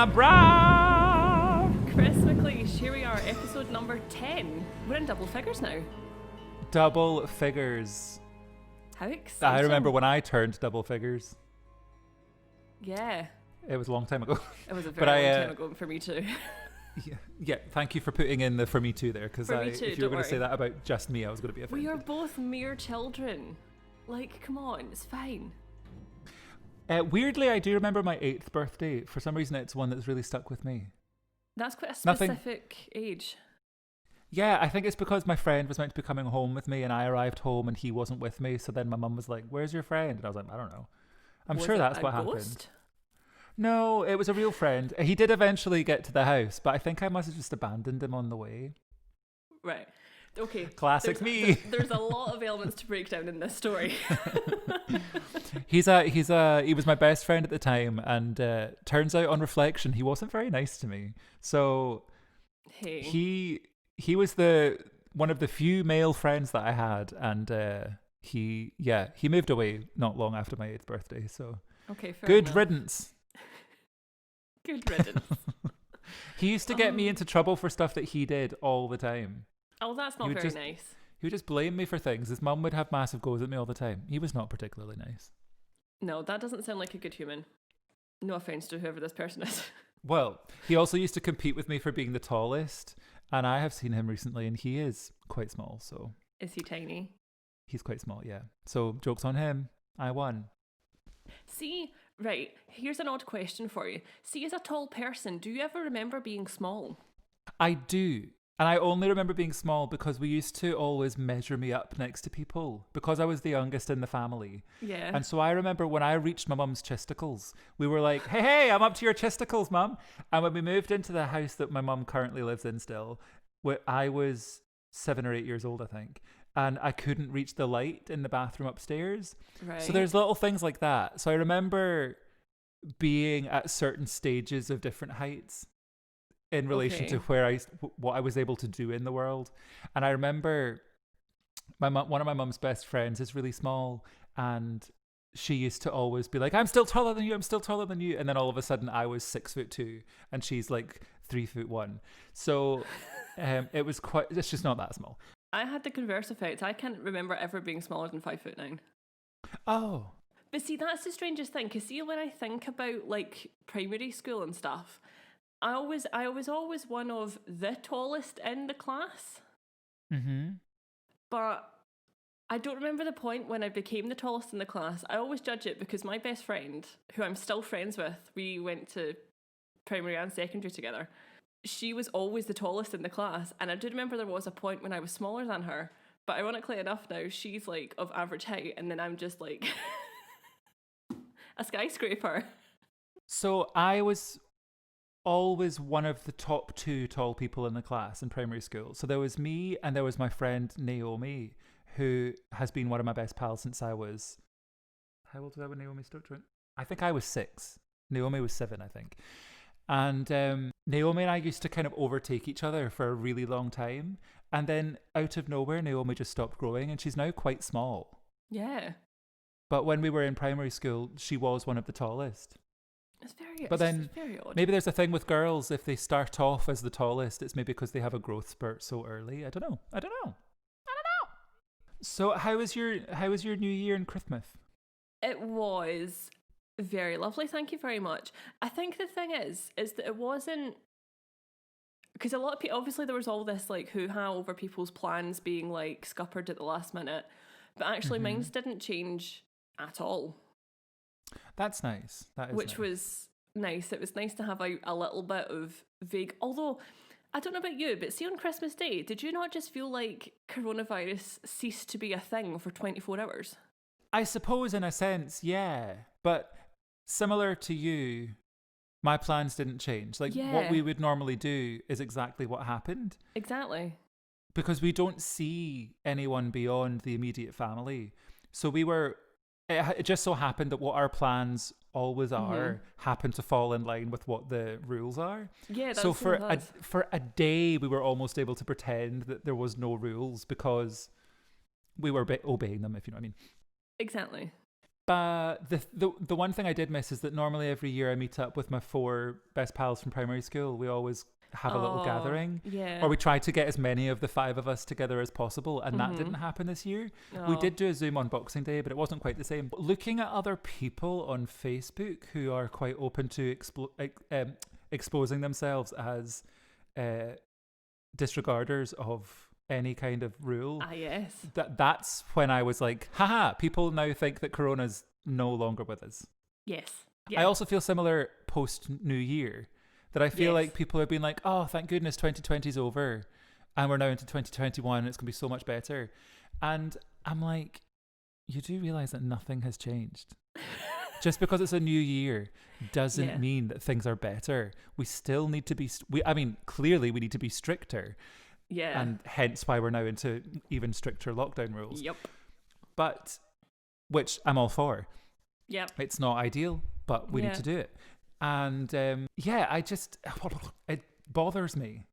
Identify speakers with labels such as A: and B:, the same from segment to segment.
A: my bra.
B: Chris McLeish, here we are, episode number 10. We're in double figures now.
A: Double figures.
B: How exciting.
A: I remember when I turned double figures.
B: Yeah.
A: It was a long time ago.
B: It was a very long time ago for me too.
A: Yeah, thank you for putting in the for me too there, because if you were going to say that about just me, I was going to be offended.
B: We are both mere children. Like, come on, it's fine.
A: Weirdly, I do remember my 8th birthday. For some reason, it's one that's really stuck with me.
B: That's quite a specific age.
A: Yeah, I think it's because my friend was meant to be coming home with me and I arrived home and he wasn't with me. So then my mum was like, "Where's your friend?" And I was like, "I don't know." I'm sure that's what happened. No, it was a real friend. He did eventually get to the house, but I think I must have just abandoned him on the way.
B: Right. Okay.
A: Classic me.
B: There's a lot of elements to break down in this story.
A: He was my best friend at the time, and turns out on reflection, he wasn't very nice to me. So
B: hey.
A: he was one of the few male friends that I had, and he moved away not long after my 8th birthday. So
B: okay, fair
A: good
B: enough.
A: riddance.
B: Good riddance.
A: He used to get me into trouble for stuff that he did all the time.
B: Oh, that's not very nice.
A: He would just blame me for things. His mum would have massive goes at me all the time. He was not particularly nice.
B: No, that doesn't sound like a good human. No offense to whoever this person is.
A: Well, he also used to compete with me for being the tallest, and I have seen him recently, and he is quite small. So
B: is he tiny?
A: He's quite small, yeah. So joke's on him. I won.
B: See, right, here's an odd question for you. See, as a tall person, do you ever remember being small?
A: I do. And I only remember being small because we used to always measure me up next to people because I was the youngest in the family.
B: Yeah.
A: And so I remember when I reached my mum's chesticles, we were like, hey, I'm up to your chesticles, mum. And when we moved into the house that my mum currently lives in still, I was 7 or 8 years old, I think. And I couldn't reach the light in the bathroom upstairs.
B: Right.
A: So there's little things like that. So I remember being at certain stages of different heights in relation to what I was able to do in the world. And I remember one of my mum's best friends is really small, and she used to always be like, I'm still taller than you. And then all of a sudden I was 6'2" and she's like 3'1". So it's just not that small.
B: I had the converse effect. I can't remember ever being smaller than 5'9".
A: Oh.
B: But see, that's the strangest thing. Because see, when I think about like primary school and stuff, I was always one of the tallest in the class.
A: Mm-hmm.
B: But I don't remember the point when I became the tallest in the class. I always judge it because my best friend, who I'm still friends with, we went to primary and secondary together. She was always the tallest in the class. And I do remember there was a point when I was smaller than her. But ironically enough now, she's like of average height. And then I'm just like a skyscraper.
A: So I was always one of the top 2 tall people in the class in primary school. So there was me and there was my friend Naomi, who has been one of my best pals since I was... How old was I when Naomi started? I think I was 6. Naomi was 7, I think. And Naomi and I used to kind of overtake each other for a really long time. And then out of nowhere, Naomi just stopped growing and she's now quite small.
B: Yeah.
A: But when we were in primary school, she was one of the tallest.
B: It's very odd.
A: Maybe there's a thing with girls, if they start off as the tallest, it's maybe because they have a growth spurt so early. I don't know. So how was your New Year and Christmas?
B: It was very lovely, thank you very much. I think the thing is that it wasn't, because a lot of people, obviously there was all this like hoo-ha over people's plans being like scuppered at the last minute, but actually mine didn't change at all.
A: That's nice.
B: Which was nice. It was nice to have a little bit of vague, although I don't know about you, but see on Christmas Day, did you not just feel like coronavirus ceased to be a thing for 24 hours?
A: I suppose in a sense, yeah. But similar to you, my plans didn't change. Like what we would normally do is exactly what happened.
B: Exactly.
A: Because we don't see anyone beyond the immediate family. So it just so happened that what our plans always are happen to fall in line with what the rules are.
B: Yeah, that's
A: so for a day we were almost able to pretend that there was no rules because we were obeying them, if you know what I mean.
B: Exactly.
A: But the one thing I did miss is that normally every year I meet up with my 4 best pals from primary school. We always have a little gathering.
B: Yeah.
A: Or we try to get as many of the 5 of us together as possible. And that didn't happen this year. We did do a Zoom on Boxing Day, but it wasn't quite the same. But looking at other people on Facebook who are quite open to exposing themselves as disregarders of any kind of rule.
B: Yes.
A: That's when I was like, haha, people now think that Corona's no longer with us.
B: Yes. Yeah.
A: I also feel similar post New Year, that I feel like people have been like, oh, thank goodness 2020's over and we're now into 2021 and it's going to be so much better. And I'm like, you do realize that nothing has changed. Just because it's a new year doesn't mean that things are better. We still need to be, clearly we need to be stricter.
B: Yeah.
A: And hence why we're now into even stricter lockdown rules.
B: Yep.
A: But, which I'm all for.
B: Yep.
A: It's not ideal, but we need to do it. And it bothers me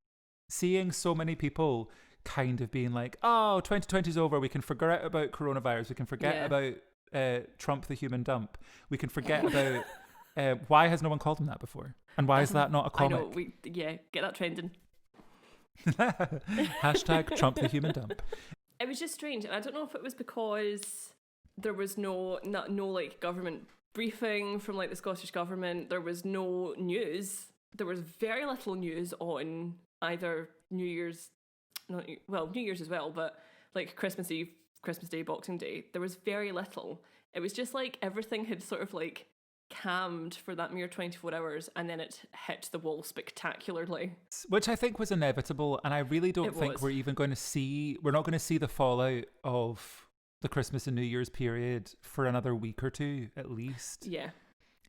A: seeing so many people kind of being like, oh, 2020's over. We can forget about coronavirus. We can forget about Trump the human dump. We can forget about why has no one called him that before? And why is that not a comic?
B: I know, get that trending.
A: Hashtag Trump the human dump.
B: It was just strange, and I don't know if it was because there was no like government briefing from like the Scottish government. There was no news. There was very little news on either New Year's as well, but like Christmas Eve, Christmas Day, Boxing Day. There was very little. It was just like everything had sort of like calmed for that mere 24 hours and then it hit the wall spectacularly,
A: which I think was inevitable, and I really don't think we're not going to see the fallout of the Christmas and New Year's period for another week or two at least,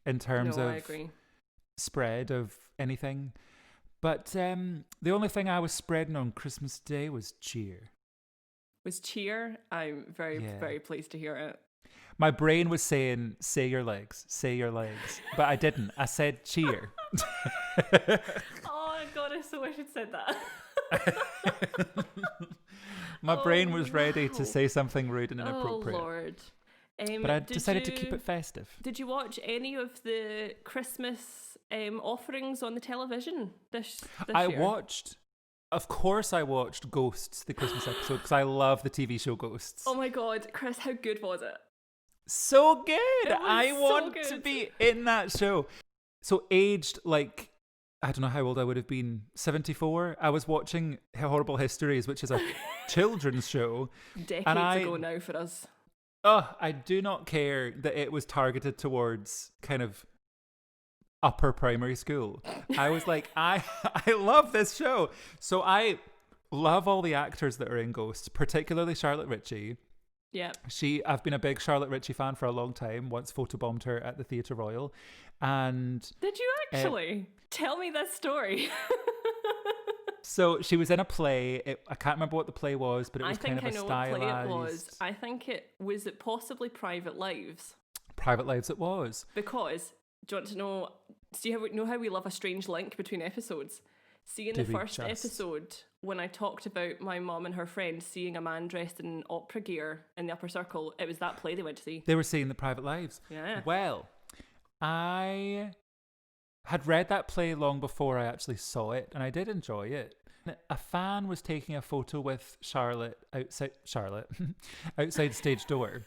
A: in terms of
B: I agree.
A: Spread of anything. But the only thing I was spreading on Christmas Day was cheer.
B: I'm very very pleased to hear it.
A: My brain was saying, say your legs, but I didn't. I said cheer.
B: Oh, God, I so wish I'd said that.
A: My brain was ready to say something rude and inappropriate.
B: Oh, Lord.
A: But I decided to keep it festive.
B: Did you watch any of the Christmas offerings on the television this year?
A: Of course I watched Ghosts, the Christmas episode, because I love the TV show Ghosts.
B: Oh my God, Chris, how good was it?
A: So good. I want to be in that show. So aged like, I don't know how old I would have been, 74. I was watching Horrible Histories, which is a children's show.
B: Decades ago now for us.
A: Oh, I do not care that it was targeted towards kind of upper primary school. I was like, I love this show. So I love all the actors that are in Ghosts, particularly Charlotte Ritchie.
B: Yeah.
A: I've been a big Charlotte Ritchie fan for a long time, once photobombed her at the Theatre Royal. And
B: did you actually? Tell me that story.
A: So she was in a play. I can't remember what the play was, but it was kind of a stylized... I think I know what play it was.
B: I think it possibly Private Lives?
A: Private Lives it was.
B: Because, do you want to know how we love a strange link between episodes? See, in the first episode, when I talked about my mum and her friend seeing a man dressed in opera gear in the upper circle, it was that play they went to see.
A: They were seeing the Private Lives.
B: Yeah.
A: Well, I had read that play long before I actually saw it, and I did enjoy it. A fan was taking a photo with Charlotte outside stage door.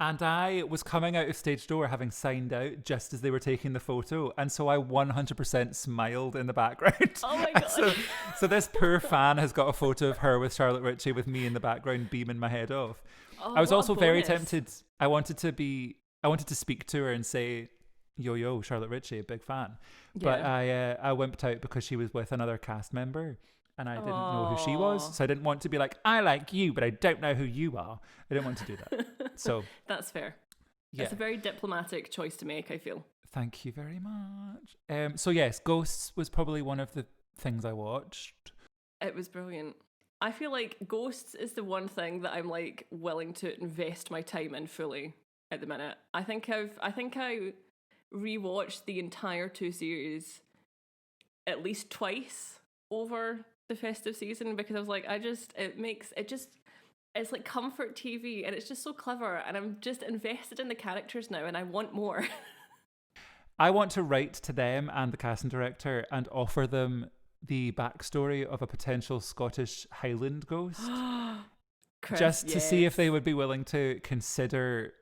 A: And I was coming out of stage door having signed out just as they were taking the photo. And so I 100% smiled in the background.
B: Oh my God.
A: So this poor fan has got a photo of her with Charlotte Ritchie with me in the background beaming my head off.
B: Oh,
A: I was also very tempted. I wanted to speak to her and say, yo, Charlotte Ritchie, a big fan. Yeah. But I wimped out because she was with another cast member. And I didn't know who she was. So I didn't want to be like, I like you, but I don't know who you are. I didn't want to do that. So
B: that's fair.
A: Yeah.
B: It's a very diplomatic choice to make, I feel.
A: Thank you very much. So yes, Ghosts was probably one of the things I watched.
B: It was brilliant. I feel like Ghosts is the one thing that I'm like willing to invest my time in fully at the minute. I think I rewatched the entire 2 series at least twice over the festive season because I was like, It's like comfort TV, and it's just so clever, and I'm just invested in the characters now, and I want more.
A: I want to write to them and the casting director and offer them the backstory of a potential Scottish Highland ghost.
B: Chris,
A: Just to see
B: yes.
A: if they would be willing to consider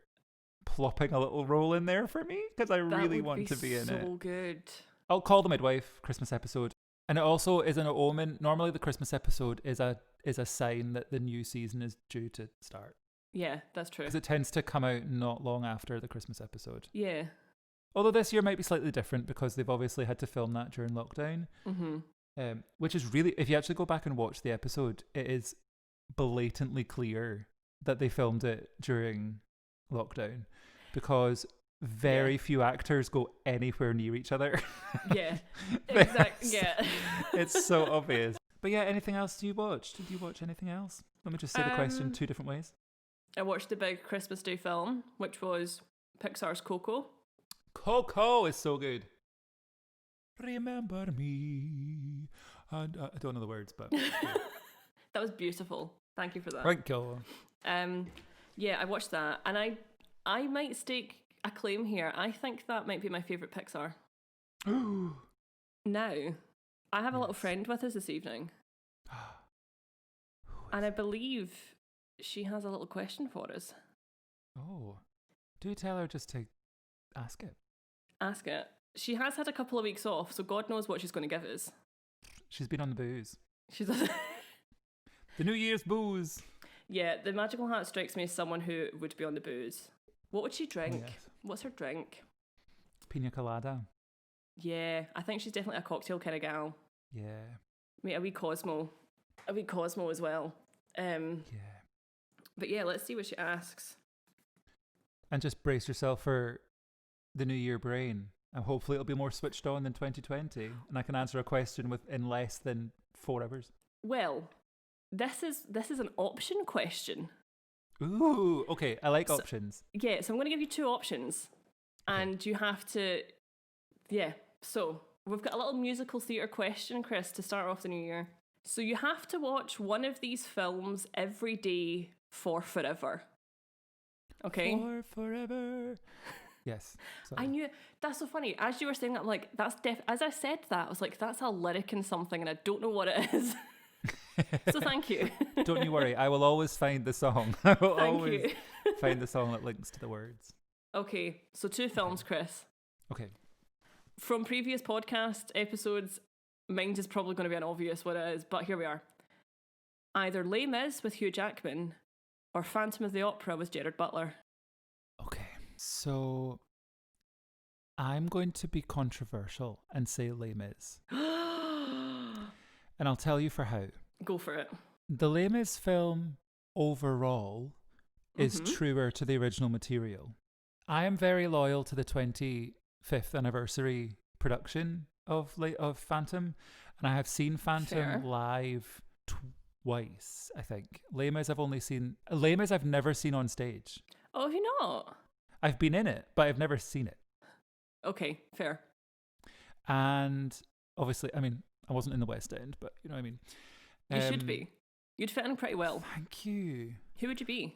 A: plopping a little role in there for me, because I
B: That
A: really
B: would
A: want to be in it.
B: so good.
A: I'll call the midwife Christmas episode. And it also is an omen. Normally the Christmas episode is a sign that the new season is due to start.
B: Yeah, that's true.
A: Because it tends to come out not long after the Christmas episode.
B: Yeah.
A: Although this year might be slightly different because they've obviously had to film that during lockdown.
B: Mm-hmm.
A: Which is really, if you actually go back and watch the episode, it is blatantly clear that they filmed it during lockdown, because very few actors go anywhere near each other.
B: Yeah, exactly. Yeah.
A: It's so obvious. But yeah, anything else you watched? Did you watch anything else? Let me just say the question two different ways.
B: I watched the big Christmas Day film, which was Pixar's Coco.
A: Coco is so good. Remember me. And I don't know the words, but
B: That was beautiful. Thank you for that.
A: thank you.
B: Yeah, I watched that, and I might stake a claim here. I think that might be my favourite Pixar. Now, I have a little friend with us this evening, and I believe she has a little question for us.
A: Oh, do tell her just to ask it.
B: Ask it. She has had a couple of weeks off, so God knows what she's going to give us.
A: She's been on the booze.
B: She's
A: The New Year's booze.
B: Yeah, the magical hat strikes me as someone who would be on the booze. What would she drink?
A: Yes.
B: What's her drink?
A: Pina colada.
B: Yeah, I think she's definitely a cocktail kind of gal.
A: Yeah.
B: Mate, a wee Cosmo as well.
A: Yeah.
B: But yeah, let's see what she asks.
A: And just brace yourself for the New Year brain. And hopefully it'll be more switched on than 2020. And I can answer a question in less than 4 hours.
B: Well, this is an option question.
A: Ooh, okay. I like options.
B: Yeah, so I'm going to give you 2 options.
A: Okay.
B: And you have to, yeah. So we've got a little musical theatre question, Chris, to start off the new year. So you have to watch one of these films every day for forever. Okay?
A: For forever. Yes. Sorry.
B: I knew, that's so funny. As you were saying that, I'm like, as I said that, I was like, that's a lyric in something and I don't know what it is. So thank you.
A: Don't you worry. I will always find the song. I will
B: Thank
A: always
B: you.
A: find the song that links to the words.
B: Okay, so 2 films, Chris.
A: Okay.
B: From previous podcast episodes, mine's is probably going to be an obvious what it is, but here we are. Either Les Mis with Hugh Jackman or Phantom of the Opera with Gerard Butler.
A: Okay. So I'm going to be controversial and say Les Mis. And I'll tell you for how.
B: Go for it.
A: The Les Mis film overall is truer to the original material. I am very loyal to the 25th anniversary production of Phantom, and I have seen Phantom
B: Fair.
A: live twice, I think. Les Mis I've never seen on stage.
B: Oh, have you not?
A: I've been in it, but I've never seen it.
B: Okay, fair.
A: And obviously, I mean, I wasn't in the West End, but you know what I mean.
B: You should be. You'd fit in pretty well.
A: Thank you.
B: Who would you be?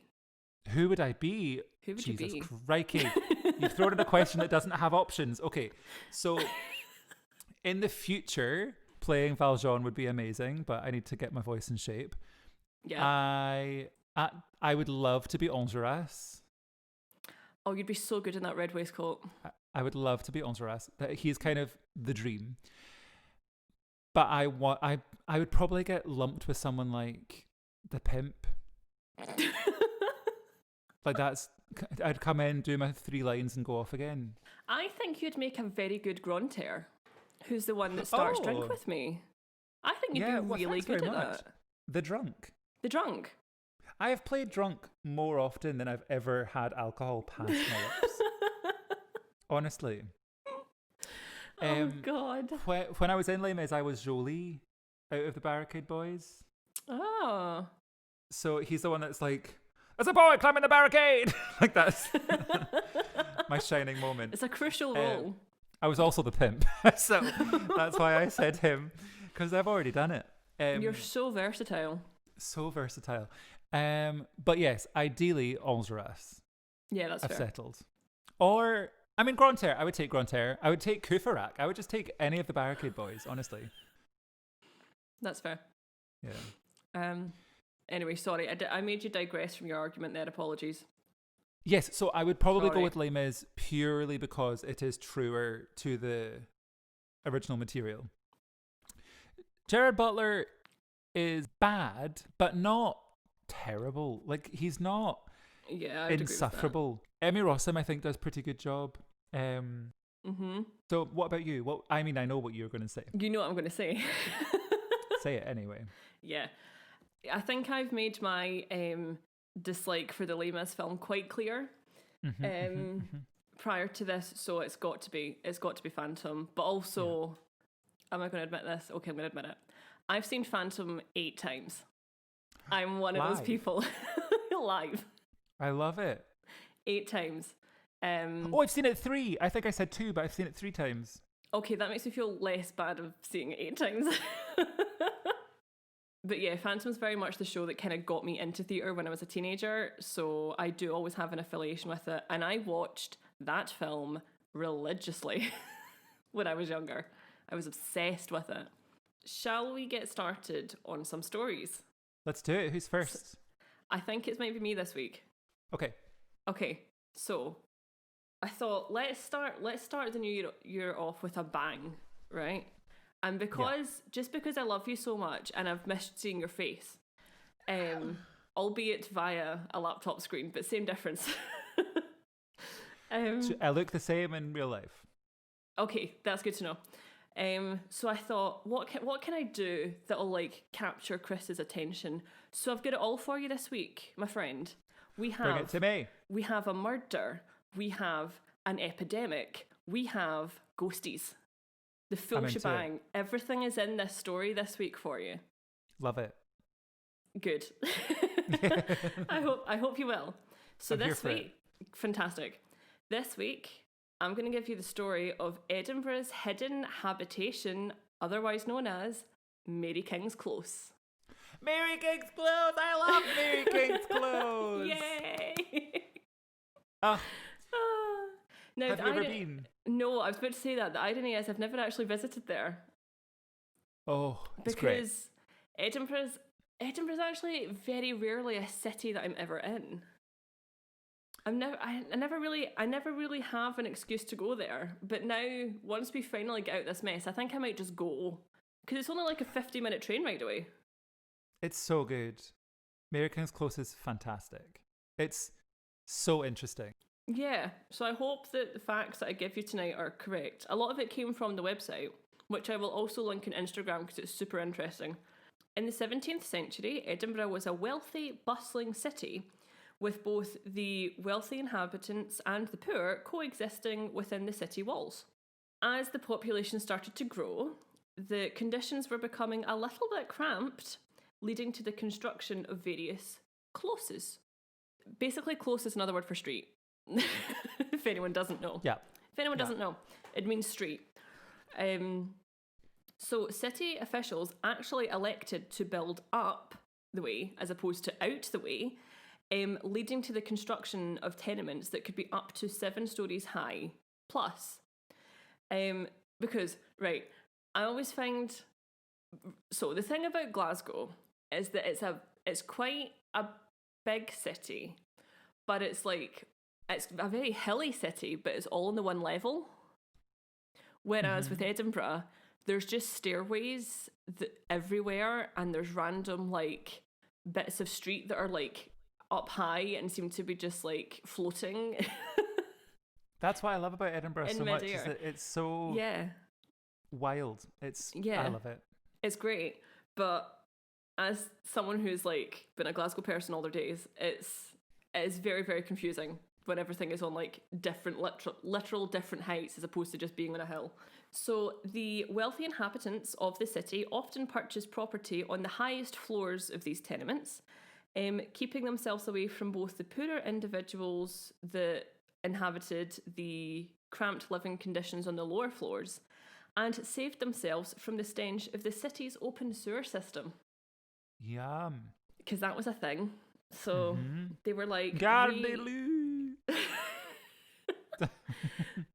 A: Who would I be?
B: Who would
A: Jesus
B: you be?
A: crikey. You've thrown in a question that doesn't have options. Okay, so in the future, playing Valjean would be amazing, but I need to get my voice in shape.
B: Yeah.
A: I would love to be Enjolras.
B: Oh, you'd be so good in that red waistcoat.
A: I would love to be Enjolras. He's kind of the dream. But I would probably get lumped with someone like the Pimp. Like I'd come in, do my 3 lines and go off again.
B: I think you'd make a very good Grantaire, who's the one that starts Drink With Me. I think you'd be really good at that.
A: The Drunk.
B: The Drunk.
A: I have played Drunk more often than I've ever had alcohol past my lips. Honestly.
B: Oh, God.
A: When I was in Les Mis, I was Jolie out of the Barricade Boys.
B: Oh.
A: So he's the one that's like, there's a boy climbing the barricade! Like that's my shining moment.
B: It's a crucial role.
A: I was also the Pimp. So that's why I said him, because I've already done it.
B: You're so versatile.
A: So versatile. But yes, ideally, Algeras.
B: Yeah, that's
A: I've
B: fair.
A: settled. Or, I mean, Grand Terre. I would take Grand Terre. I would take Kufarak. I would just take any of the Barricade Boys, honestly.
B: That's fair.
A: Yeah.
B: Anyway, sorry, I made you digress from your argument there. Apologies.
A: Yes, so I would probably go
B: Sorry.
A: with Les Mis purely because it is truer to the original material. Gerard Butler is bad, but not terrible. Like, he's not
B: Yeah, I would
A: insufferable. Emmy Rossum, I think, does a pretty good job. So what about you? What I mean, I know what you're going to say.
B: You know what I'm going to say.
A: Say it anyway.
B: Yeah. I think I've made my dislike for the Les Mis film quite clear prior to this, so it's got to be Phantom. But also, am I going to admit this? Okay, I'm going to admit it. I've seen Phantom 8 times. I'm one of those people. Live.
A: I love it.
B: 8 times.
A: I've seen it 3. I think I said 2, but I've seen it 3 times.
B: Okay, that makes me feel less bad of seeing it 8 times. But yeah, Phantom's very much the show that kind of got me into theatre when I was a teenager, so I do always have an affiliation with it. And I watched that film religiously when I was younger. I was obsessed with it. Shall we get started on some stories?
A: Let's do it. Who's first?
B: I think it's maybe me this week. Okay, so I thought let's start the new year off with a bang, right? And just because I love you so much and I've missed seeing your face, albeit via a laptop screen, but same difference.
A: I look the same in real life.
B: Okay, that's good to know. So I thought, what can I do that'll like capture Chris's attention? So I've got it all for you this week, my friend. Bring
A: it to me.
B: We have a murder. We have an epidemic. We have ghosties. The full shebang. Everything is in this story this week for you.
A: Love it.
B: Good. I hope you will. So this week, fantastic. This week, I'm going to give you the story of Edinburgh's hidden habitation, otherwise known as Mary King's Close.
A: Mary King's Close! I love Mary King's Close!
B: Yay!
A: Oh.
B: Now,
A: have you ever been?
B: No, I was about to say that. The irony is I've never actually visited there.
A: Oh, it's
B: because
A: great.
B: Edinburgh's actually very rarely a city that I'm ever in. I never really have an excuse to go there. But now, once we finally get out this mess, I think I might just go. Because it's only like a 50-minute train ride away.
A: It's so good. Mary King's Close is fantastic. It's so interesting.
B: Yeah, so I hope that the facts that I give you tonight are correct. A lot of it came from the website, which I will also link on Instagram because it's super interesting. In the 17th century, Edinburgh was a wealthy, bustling city with both the wealthy inhabitants and the poor coexisting within the city walls. As the population started to grow, the conditions were becoming a little bit cramped, leading to the construction of various closes. Basically, close is another word for street. If anyone doesn't know.
A: Yeah.
B: If anyone doesn't know, it means street. So city officials actually elected to build up the way as opposed to out the way, leading to the construction of tenements that could be up to 7 stories high plus. Because, right, I always find... So the thing about Glasgow is that it's quite a big city, but it's a very hilly city, but it's all on the one level. Whereas with Edinburgh, there's just stairways everywhere, and there's random like bits of street that are like up high and seem to be just like floating.
A: That's what I love about Edinburgh so much. Is that it's so wild. I love it.
B: It's great, but as someone who's like been a Glasgow person all their days, it is very, very confusing when everything is on like different literal different heights as opposed to just being on a hill. So the wealthy inhabitants of the city often purchase property on the highest floors of these tenements, keeping themselves away from both the poorer individuals that inhabited the cramped living conditions on the lower floors, and saved themselves from the stench of the city's open sewer system.
A: Yum.
B: Because that was a thing. So they were like,
A: Gardeloo.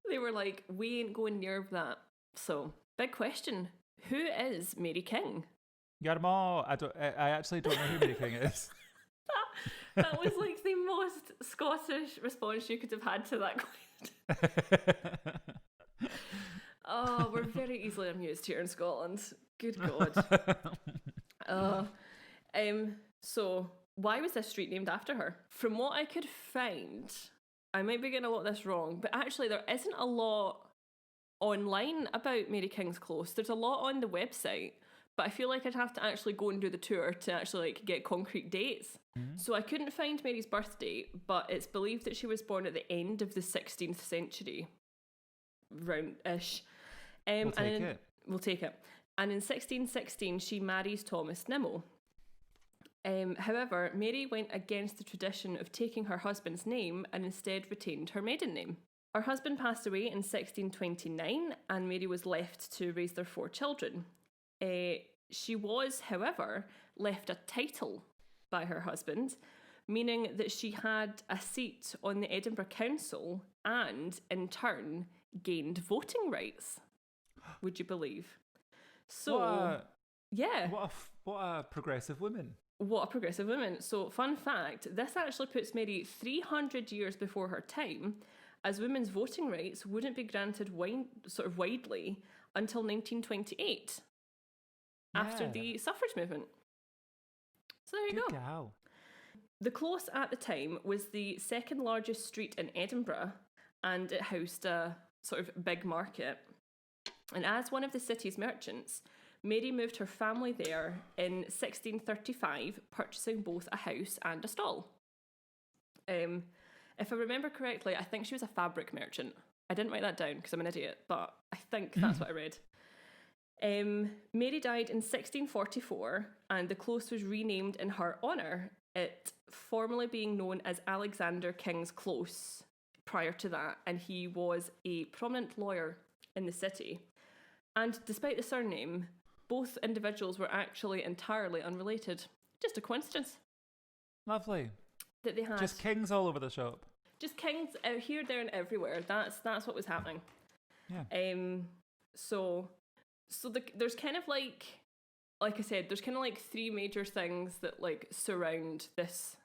B: they were like, we ain't going near that. So, big question. Who is Mary King?
A: Yer Maw. I actually don't know who Mary King is.
B: That was like the most Scottish response you could have had to that question. Oh, we're very easily amused here in Scotland. Good God. So, why was this street named after her? From what I could find, I might be getting a lot of this wrong, but actually there isn't a lot online about Mary King's Close. There's a lot on the website, but I feel like I'd have to actually go and do the tour to actually like get concrete dates. So I couldn't find Mary's birth date, but it's believed that she was born at the end of the 16th century, round-ish.
A: We'll take it.
B: We'll take it. And in 1616, she marries Thomas Nimmo. However, Mary went against the tradition of taking her husband's name and instead retained her maiden name. Her husband passed away in 1629 and Mary was left to raise their 4 children. She was, however, left a title by her husband, meaning that she had a seat on the Edinburgh Council and, in turn, gained voting rights. Would you believe? So, yeah.
A: What a progressive woman.
B: What a progressive woman. So, fun fact, this actually puts Mary 300 years before her time, as women's voting rights wouldn't be granted widely until 1928, after the suffrage movement. So there you go.
A: Gal.
B: The Close at the time was the second largest street in Edinburgh, and it housed a sort of big market. And as one of the city's merchants, Mary moved her family there in 1635, purchasing both a house and a stall. If I remember correctly, I think she was a fabric merchant. I didn't write that down because I'm an idiot, but I think that's what I read. Mary died in 1644, and the Close was renamed in her honour, it formerly being known as Alexander King's Close prior to that, and he was a prominent lawyer in the city. And despite the surname, both individuals were actually entirely unrelated. Just a coincidence. Lovely. That they had.
A: Just kings all over the shop.
B: Just kings out here, there, and everywhere. That's what was happening.
A: Yeah.
B: There's kind of like I said, there's kind of like 3 major things that like surround this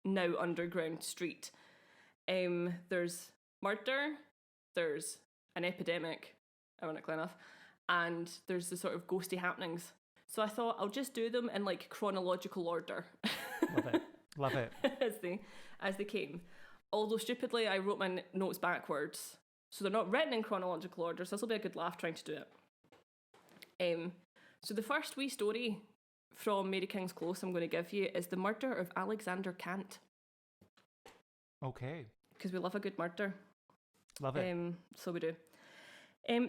B: now underground street. There's murder, there's an epidemic, ironically enough, and there's the sort of ghosty happenings. So I thought I'll just do them in like chronological order.
A: Love it.
B: as they came. Although stupidly I wrote my notes backwards, so they're not written in chronological order, so this will be a good laugh trying to do it. So the first wee story from Mary King's Close I'm going to give you is the murder of Alexander Cant.
A: Okay.
B: Because we love a good murder.
A: Love it.
B: So we do.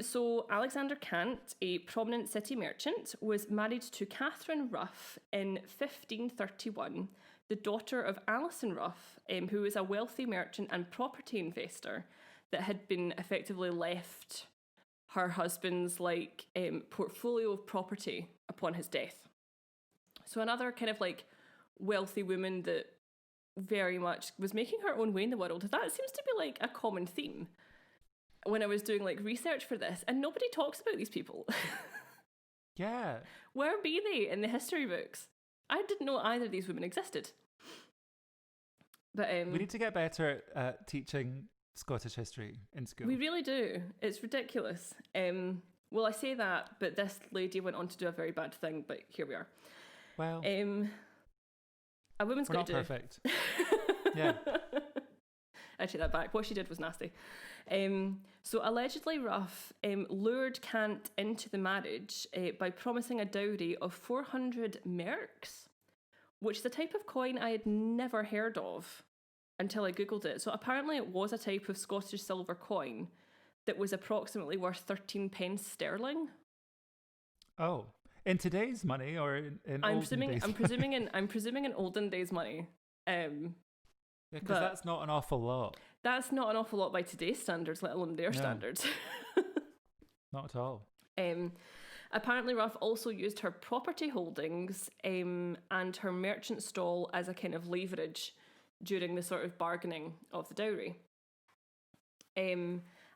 B: So Alexander Cant, a prominent city merchant, was married to Catherine Ruff in 1531, the daughter of Alison Ruff, who was a wealthy merchant and property investor that had been effectively left her husband's portfolio of property upon his death. So another kind of like wealthy woman that very much was making her own way in the world. That seems to be like a common theme when I was doing like research for this, and nobody talks about these people.
A: Yeah.
B: Where be they in the history books? I didn't know either of these women existed. But
A: we need to get better at teaching Scottish history in school.
B: We really do. It's ridiculous. Well, I say that, but this lady went on to do a very bad thing, but here we are.
A: Well,
B: a woman's got to do.
A: Not perfect. Yeah.
B: I take that back. What she did was nasty. So allegedly Ruff lured Cant into the marriage by promising a dowry of 400 merks, which is a type of coin I had never heard of until I googled it. So apparently it was a type of Scottish silver coin that was approximately worth 13 pence sterling.
A: Oh, in today's money or in
B: I'm
A: olden days?
B: I'm presuming in olden days money.
A: Because that's not an awful lot.
B: That's not an awful lot by today's standards, let alone their standards.
A: Not at all.
B: Apparently, Ruff also used her property holdings and her merchant stall as a kind of leverage during the sort of bargaining of the dowry.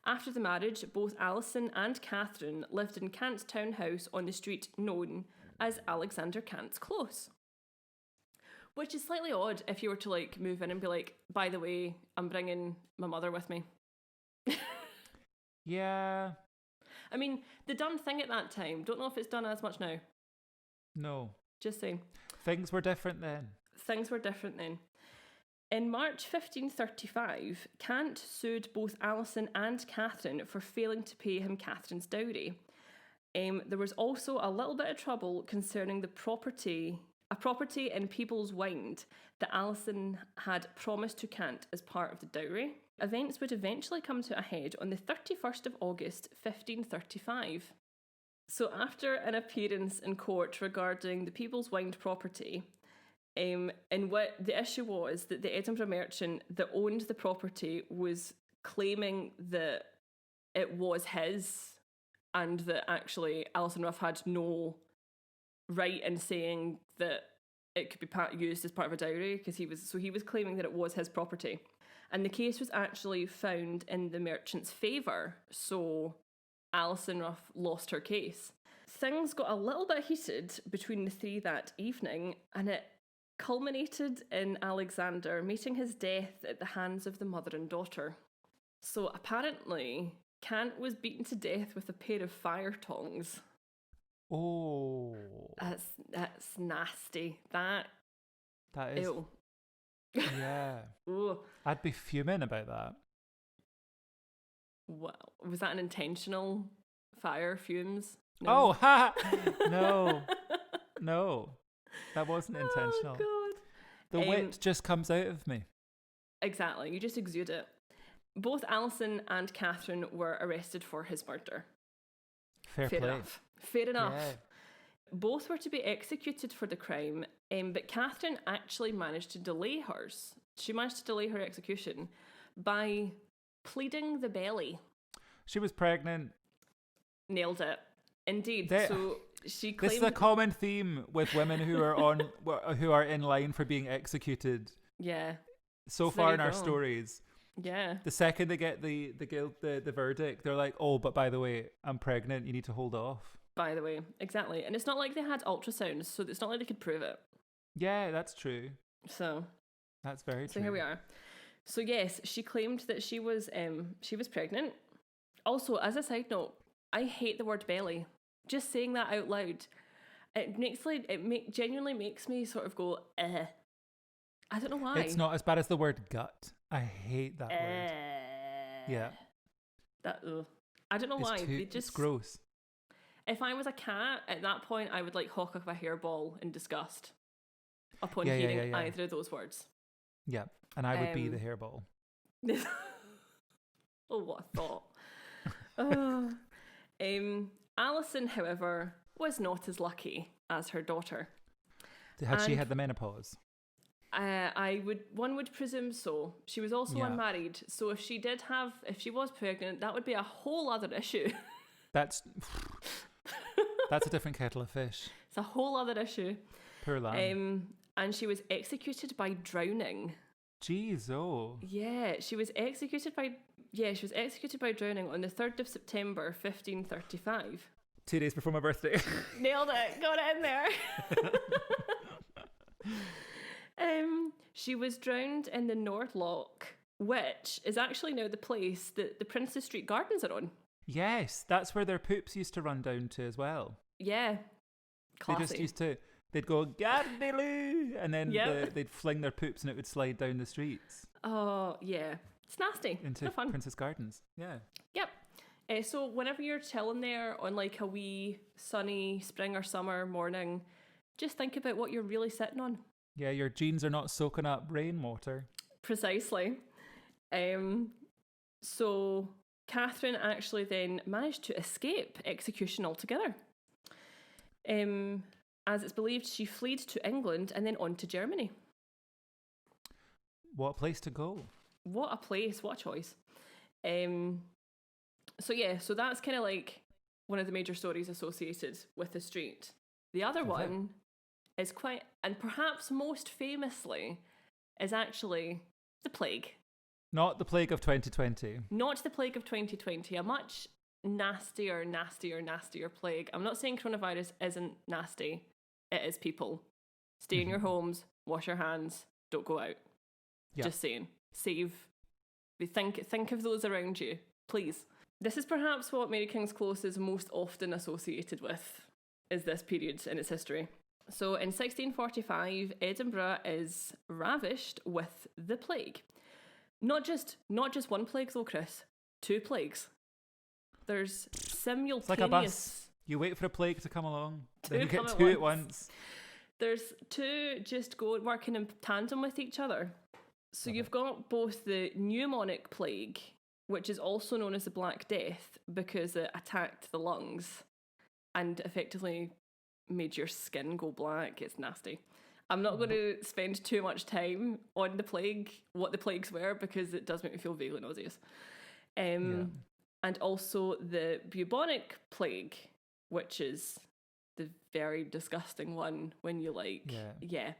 B: After the marriage, both Alison and Catherine lived in Kant's townhouse on the street known as Alexander Kant's Close. Which is slightly odd if you were to like move in and be like, by the way, I'm bringing my mother with me.
A: Yeah.
B: I mean, the done thing at that time, don't know if it's done as much now.
A: No.
B: Just saying.
A: Things were different then.
B: Things were different then. In March 1535, Kant sued both Alison and Catherine for failing to pay him Catherine's dowry. There was also a little bit of trouble concerning a property in Peebles Wynd that Alison had promised to Kant as part of the dowry. Events would eventually come to a head on the 31st of August 1535. So after an appearance in court regarding the Peebles Wynd property, and what the issue was that the Edinburgh merchant that owned the property was claiming that it was his and that actually Alison Ruff had no right in saying that it could be used as part of a dowry because he was claiming that it was his property. And the case was actually found in the merchant's favour, so Alison Ruff lost her case. Things got a little bit heated between the three that evening, and it culminated in Alexander meeting his death at the hands of the mother and daughter. So apparently, Kant was beaten to death with a pair of fire tongs.
A: Oh.
B: That's nasty. That
A: is.
B: Ew.
A: Yeah.
B: Ooh.
A: I'd be fuming about that.
B: Well, was that an intentional fire fumes? No.
A: Oh, ha! No. No. That wasn't intentional.
B: Oh, God.
A: The wit just comes out of me.
B: Exactly. You just exude it. Both Alison and Catherine were arrested for his murder.
A: Fair play.
B: Enough. Fair enough.
A: Yeah.
B: Both were to be executed for the crime, but Catherine actually managed to delay hers. She managed to delay her execution by pleading the belly.
A: She was pregnant.
B: Nailed it. Indeed. So she claimed...
A: This is a common theme with women who are in line for being executed.
B: Yeah.
A: So far in our stories.
B: Yeah.
A: The second they get the verdict, they're like, oh, but by the way, I'm pregnant. You need to hold off.
B: By the way, exactly. And it's not like they had ultrasounds, so it's not like they could prove it.
A: Yeah, that's true.
B: So
A: that's very true.
B: So here we are. So yes, she claimed that she was pregnant. Also, as a side note, I hate the word belly. Just saying that out loud, genuinely makes me sort of go, I don't know why.
A: It's not as bad as the word gut. I hate that word. Yeah.
B: I don't know why.
A: It's gross.
B: If I was a cat, at that point, I would like hawk up a hairball in disgust upon hearing either of those words.
A: Yeah, and I would be the hairball.
B: Oh, what a thought. Alison, however, was not as lucky as her daughter.
A: Had she had the menopause?
B: One would presume so. She was also unmarried, so if she was pregnant, that would be a whole other issue.
A: That's a different kettle of fish.
B: It's a whole other issue.
A: Poor lamb.
B: And she was executed by drowning.
A: Jeez, oh.
B: Yeah, she was executed by drowning on the 3rd of September, 1535.
A: 2 days before my birthday.
B: Nailed it. Got it in there. She was drowned in the North Loch, which is actually now the place that the Princes Street Gardens are on.
A: Yes, that's where their poops used to run down to as well.
B: Yeah. Classy.
A: They just used to, they'd go, Gardyloo, and then they'd fling their poops and it would slide down the streets.
B: Oh, yeah. It's nasty.
A: Into Princess Gardens. Yeah.
B: Yep. So whenever you're chilling there on like a wee sunny spring or summer morning, just think about what you're really sitting on.
A: Yeah, your jeans are not soaking up rainwater. Precisely.
B: So Catherine actually then managed to escape execution altogether. As it's believed, she fled to England and then on to Germany.
A: What a place to go.
B: What a place, what a choice. So that's kind of like one of the major stories associated with the street. The other one is quite, and perhaps most famously, is actually the plague.
A: Not the plague of 2020.
B: Not the plague of 2020, a much nastier plague. I'm not saying coronavirus isn't nasty. It is people. Stay in your homes, wash your hands, don't go out.
A: Yeah.
B: Just saying. Think of those around you, please. This is perhaps what Mary King's Close is most often associated with, is this period in its history. So in 1645, Edinburgh is ravished with the plague. Not just one plague though, Chris. 2 plagues. There's simultaneous...
A: It's like a bus. You wait for a plague to come along, then you get 2 at once.
B: There's 2 just working in tandem with each other. So you've got both the pneumonic plague, which is also known as the Black Death because it attacked the lungs and effectively made your skin go black. It's nasty. I'm not going to spend too much time on the plague, what the plagues were, because it does make me feel vaguely nauseous. And also the bubonic plague, which is the very disgusting one when you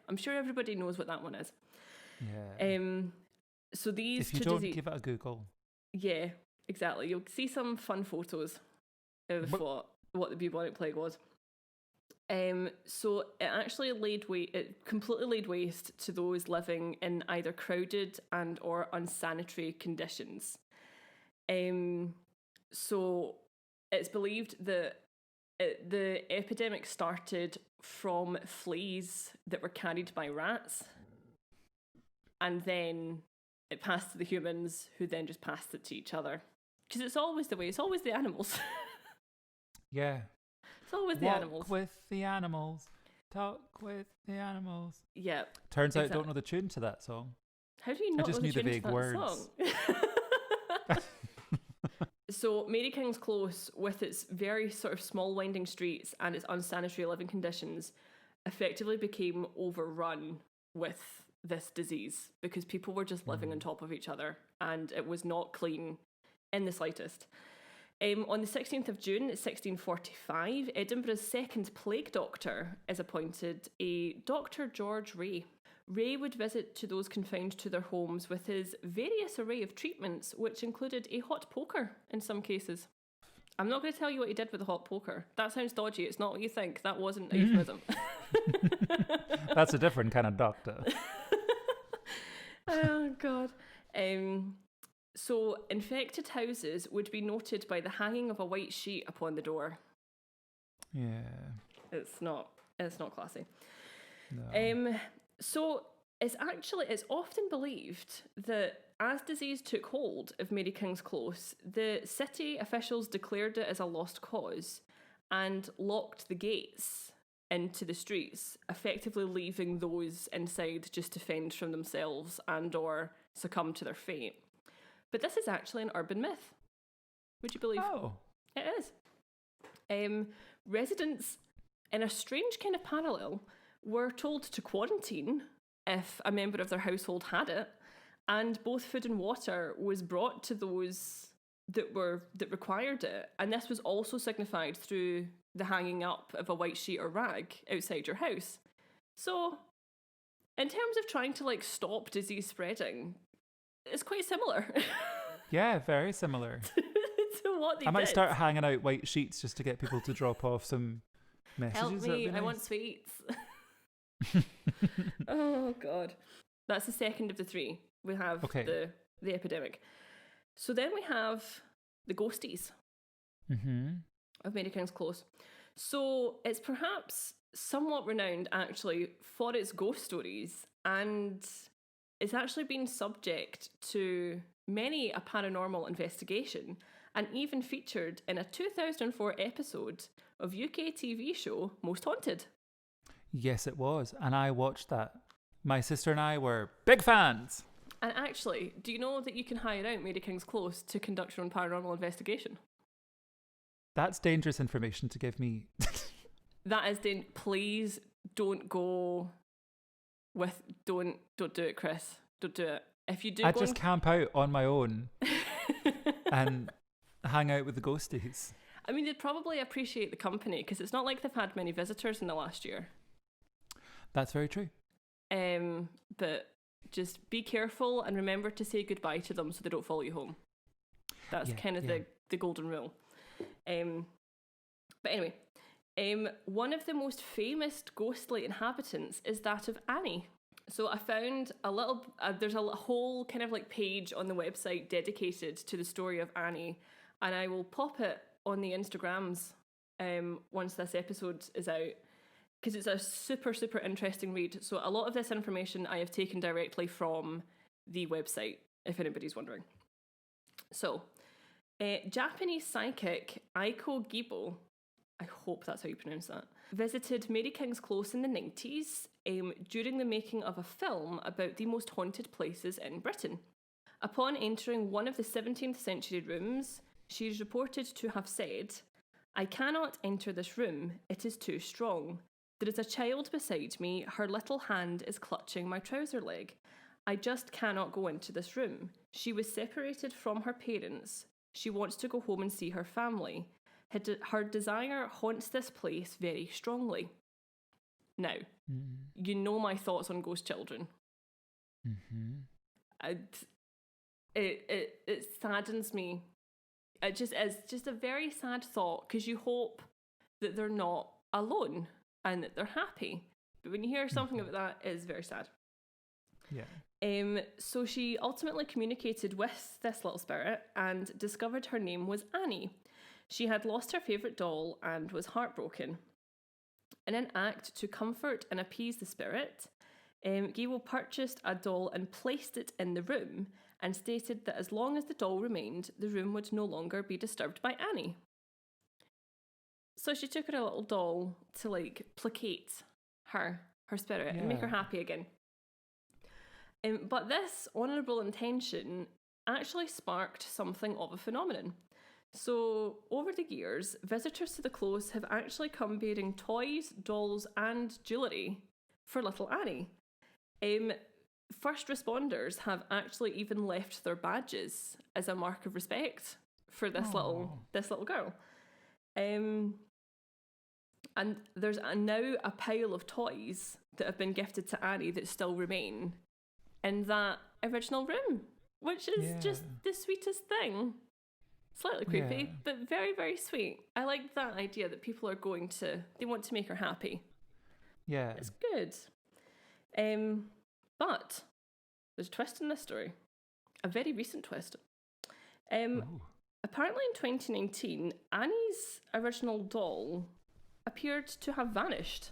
B: I'm sure everybody knows what that one is.
A: Yeah.
B: So these
A: if you don't give it a Google.
B: Yeah, exactly. You'll see some fun photos of what the bubonic plague was. So it actually completely laid waste to those living in either crowded and or unsanitary conditions. So it's believed that the epidemic started from fleas that were carried by rats, and then it passed to the humans, who then just passed it to each other. Because it's always the way. It's always the animals.
A: Yeah.
B: It's always the animals.
A: Walk with the animals. Talk with the animals.
B: Yeah.
A: Turns out I don't know the tune to that song.
B: How do you not know the tune to that song? So Mary King's Close, with its very sort of small winding streets and its unsanitary living conditions, effectively became overrun with this disease because people were just living on top of each other and it was not clean in the slightest. On the 16th of June 1645, Edinburgh's second plague doctor is appointed, a Dr. George Ray. Ray would visit to those confined to their homes with his various array of treatments, which included a hot poker in some cases. I'm not going to tell you what he did with the hot poker. That sounds dodgy. It's not what you think. That wasn't a euphemism.
A: That's a different kind of doctor.
B: Oh, God. So infected houses would be noted by the hanging of a white sheet upon the door.
A: Yeah.
B: It's not classy.
A: No.
B: So it's often believed that as disease took hold of Mary King's Close, the city officials declared it as a lost cause and locked the gates into the streets, effectively leaving those inside just to fend from themselves and or succumb to their fate. But this is actually an urban myth. Would you believe?
A: Oh.
B: It is. Residents, in a strange kind of parallel, were told to quarantine if a member of their household had it, and both food and water was brought to those that required it. And this was also signified through the hanging up of a white sheet or rag outside your house. So, in terms of trying to stop disease spreading, it's quite similar.
A: Yeah, very similar.
B: To what they
A: I might
B: did.
A: start hanging out white sheets just to get people to drop off some messages.
B: Help me, I want sweets. Oh, God. That's the second of the 3. We have the epidemic. So then we have the ghosties of Mary King's Close. So it's perhaps somewhat renowned, actually, for its ghost stories, and it's actually been subject to many a paranormal investigation and even featured in a 2004 episode of UK TV show Most Haunted.
A: Yes, it was. And I watched that. My sister and I were big fans.
B: And actually, do you know that you can hire out Mary King's Close to conduct your own paranormal investigation?
A: That's dangerous information to give me.
B: That is please don't go with, don't do it, Chris. Don't do it. If you do,
A: I just camp out on my own and hang out with the ghosties.
B: I mean, they'd probably appreciate the company because it's not like they've had many visitors in the last year.
A: That's very true.
B: But just be careful and remember to say goodbye to them so they don't follow you home. That's kind of the golden rule. But anyway, one of the most famous ghostly inhabitants is that of Annie. So I found there's a whole kind of like page on the website dedicated to the story of Annie, and I will pop it on the Instagrams once this episode is out, because it's a super, super interesting read. So a lot of this information I have taken directly from the website, if anybody's wondering. So, Japanese psychic Aiko Gibo, I hope that's how you pronounce that, visited Mary King's Close in the 90s during the making of a film about the most haunted places in Britain. Upon entering one of the 17th century rooms, she is reported to have said, "I cannot enter this room, it is too strong. There is a child beside me, her little hand is clutching my trouser leg. I just cannot go into this room. She was separated from her parents. She wants to go home and see her family. Her desire haunts this place very strongly." Now, you know my thoughts on ghost children. It saddens me. It just is just a very sad thought, because you hope that they're not alone and that they're happy. But when you hear something about that, it is very sad.
A: Yeah.
B: So she ultimately communicated with this little spirit and discovered her name was Annie. She had lost her favourite doll and was heartbroken. In an act to comfort and appease the spirit, Gable purchased a doll and placed it in the room, and stated that as long as the doll remained, the room would no longer be disturbed by Annie. So she took her little doll to like placate her spirit and make her happy again. But this honourable intention actually sparked something of a phenomenon. So over the years, visitors to the close have actually come bearing toys, dolls and jewellery for little Annie. First responders have actually even left their badges as a mark of respect for this little girl. And there's now a pile of toys that have been gifted to Annie that still remain in that original room, which is just the sweetest thing. Slightly creepy, but very, very sweet. I like that idea that people are they want to make her happy.
A: Yeah.
B: It's good. But there's a twist in this story. A very recent twist. Apparently in 2019, Annie's original doll appeared to have vanished.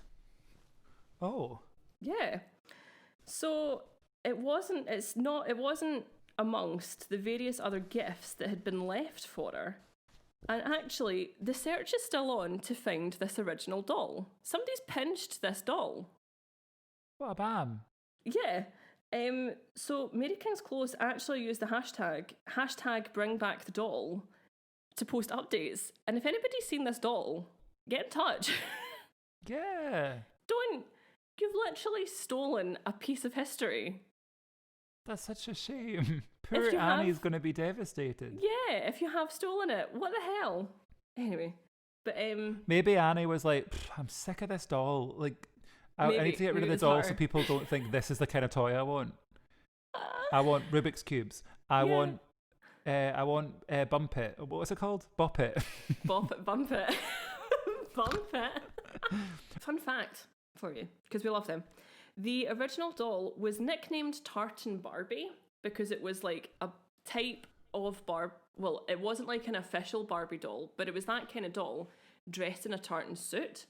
A: Oh.
B: Yeah. So it wasn't amongst the various other gifts that had been left for her. And actually, the search is still on to find this original doll. Somebody's pinched this doll.
A: What a bam.
B: Yeah. So Mary King's Close actually used the hashtag bring back the doll to post updates. And if anybody's seen this doll, get in touch.
A: Yeah.
B: You've literally stolen a piece of history.
A: That's such a shame. Poor Annie's going to be devastated.
B: Yeah, if you have stolen it. What the hell? Anyway, but
A: maybe Annie was like, I'm sick of this doll. Like, I need to get rid of the doll so people don't think this is the kind of toy I want. I want Rubik's Cubes. I want Bump It. What was it called? Bop It.
B: Bump It. Bump It. Fun fact for you, because we love them. The original doll was nicknamed Tartan Barbie because it was like a type of well, it wasn't like an official Barbie doll, but it was that kind of doll dressed in a tartan suit.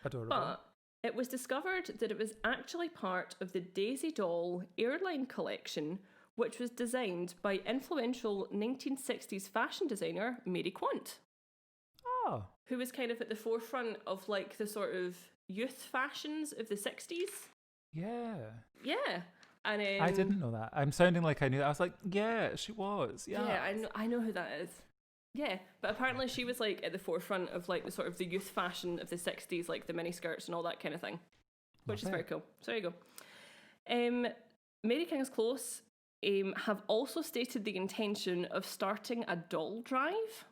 A: Adorable.
B: But it was discovered that it was actually part of the Daisy Doll airline collection, which was designed by influential 1960s fashion designer Mary Quant.
A: Oh.
B: Who was kind of at the forefront of like the sort of youth fashions of the 60s.
A: Yeah.
B: Yeah. And
A: I didn't know that. I'm sounding like I knew that. I was like, yeah, she was. Yeah.
B: Yeah, I know who that is. Yeah, but apparently she was like at the forefront of like the sort of the youth fashion of the 60s, like the mini skirts and all that kind of thing, which is very cool. So there you go. Mary King's Close have also stated the intention of starting a doll drive.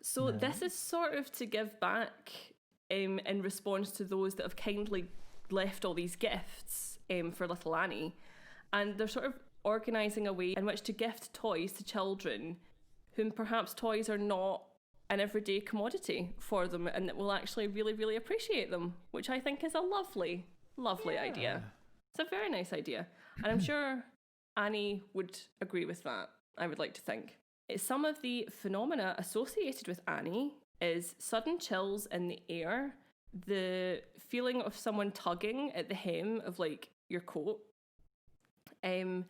B: So this is sort of to give back in response to those that have kindly left all these gifts for little Annie. And they're sort of organising a way in which to gift toys to children whom perhaps toys are not an everyday commodity for them and that will actually really, really appreciate them, which I think is a lovely, lovely idea. It's a very nice idea. And I'm sure Annie would agree with that, I would like to think. Some of the phenomena associated with Annie is sudden chills in the air, the feeling of someone tugging at the hem of like your coat, and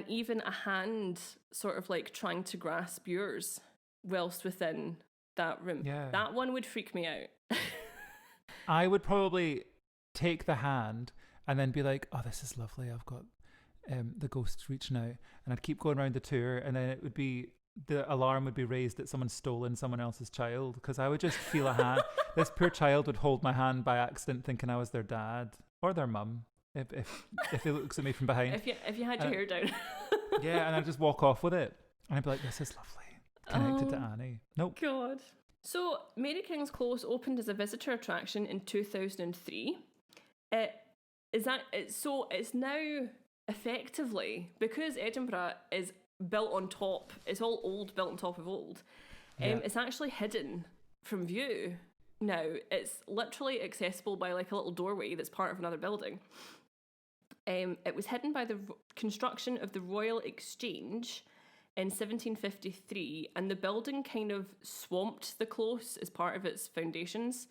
B: even a hand sort of like trying to grasp yours whilst within that room.
A: Yeah.
B: That one would freak me out.
A: I would probably take the hand and then be like, oh, this is lovely. I've got the ghosts reaching out. And I'd keep going around the tour, and then it would be, the alarm would be raised that someone's stolen someone else's child, because I would just feel a hand. This poor child would hold my hand by accident thinking I was their dad or their mum if he looks at me from behind.
B: If you had your hair down.
A: Yeah, and I'd just walk off with it. And I'd be like, this is lovely. Connected to Annie. Nope.
B: God. So Mary King's Close opened as a visitor attraction in 2003. It's now effectively, because Edinburgh is built on top, it's all old, built on top of old, it's actually hidden from view now. It's literally accessible by like a little doorway that's part of another building. It was hidden by the construction of the Royal Exchange in 1753, and the building kind of swamped the close as part of its foundations.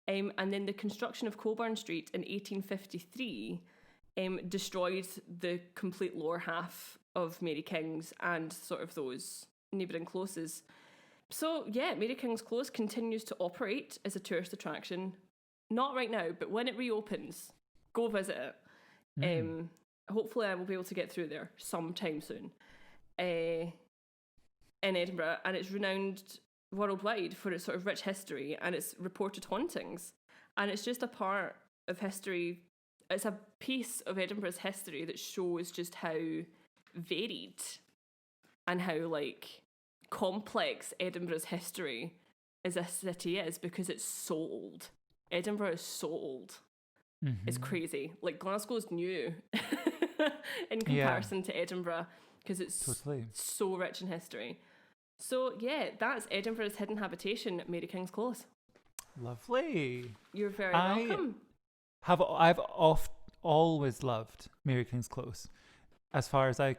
B: And then the construction of Coburn Street in 1853 destroyed the complete lower half of Mary King's and sort of those neighbouring closes. So yeah, Mary King's Close continues to operate as a tourist attraction. Not right now, but when it reopens, go visit it. Hopefully I will be able to get through there sometime soon. In Edinburgh, and it's renowned worldwide for its sort of rich history and its reported hauntings, and it's just a part of history. It's a piece of Edinburgh's history that shows just how varied and how like complex Edinburgh's history as a city is, because it's so old. Edinburgh is so old. It's crazy. Like Glasgow's new in comparison to Edinburgh, because it's so rich in history. So yeah, that's Edinburgh's hidden habitation, Mary King's Close.
A: Lovely.
B: You're very welcome.
A: I've always loved Mary King's Close, as far as I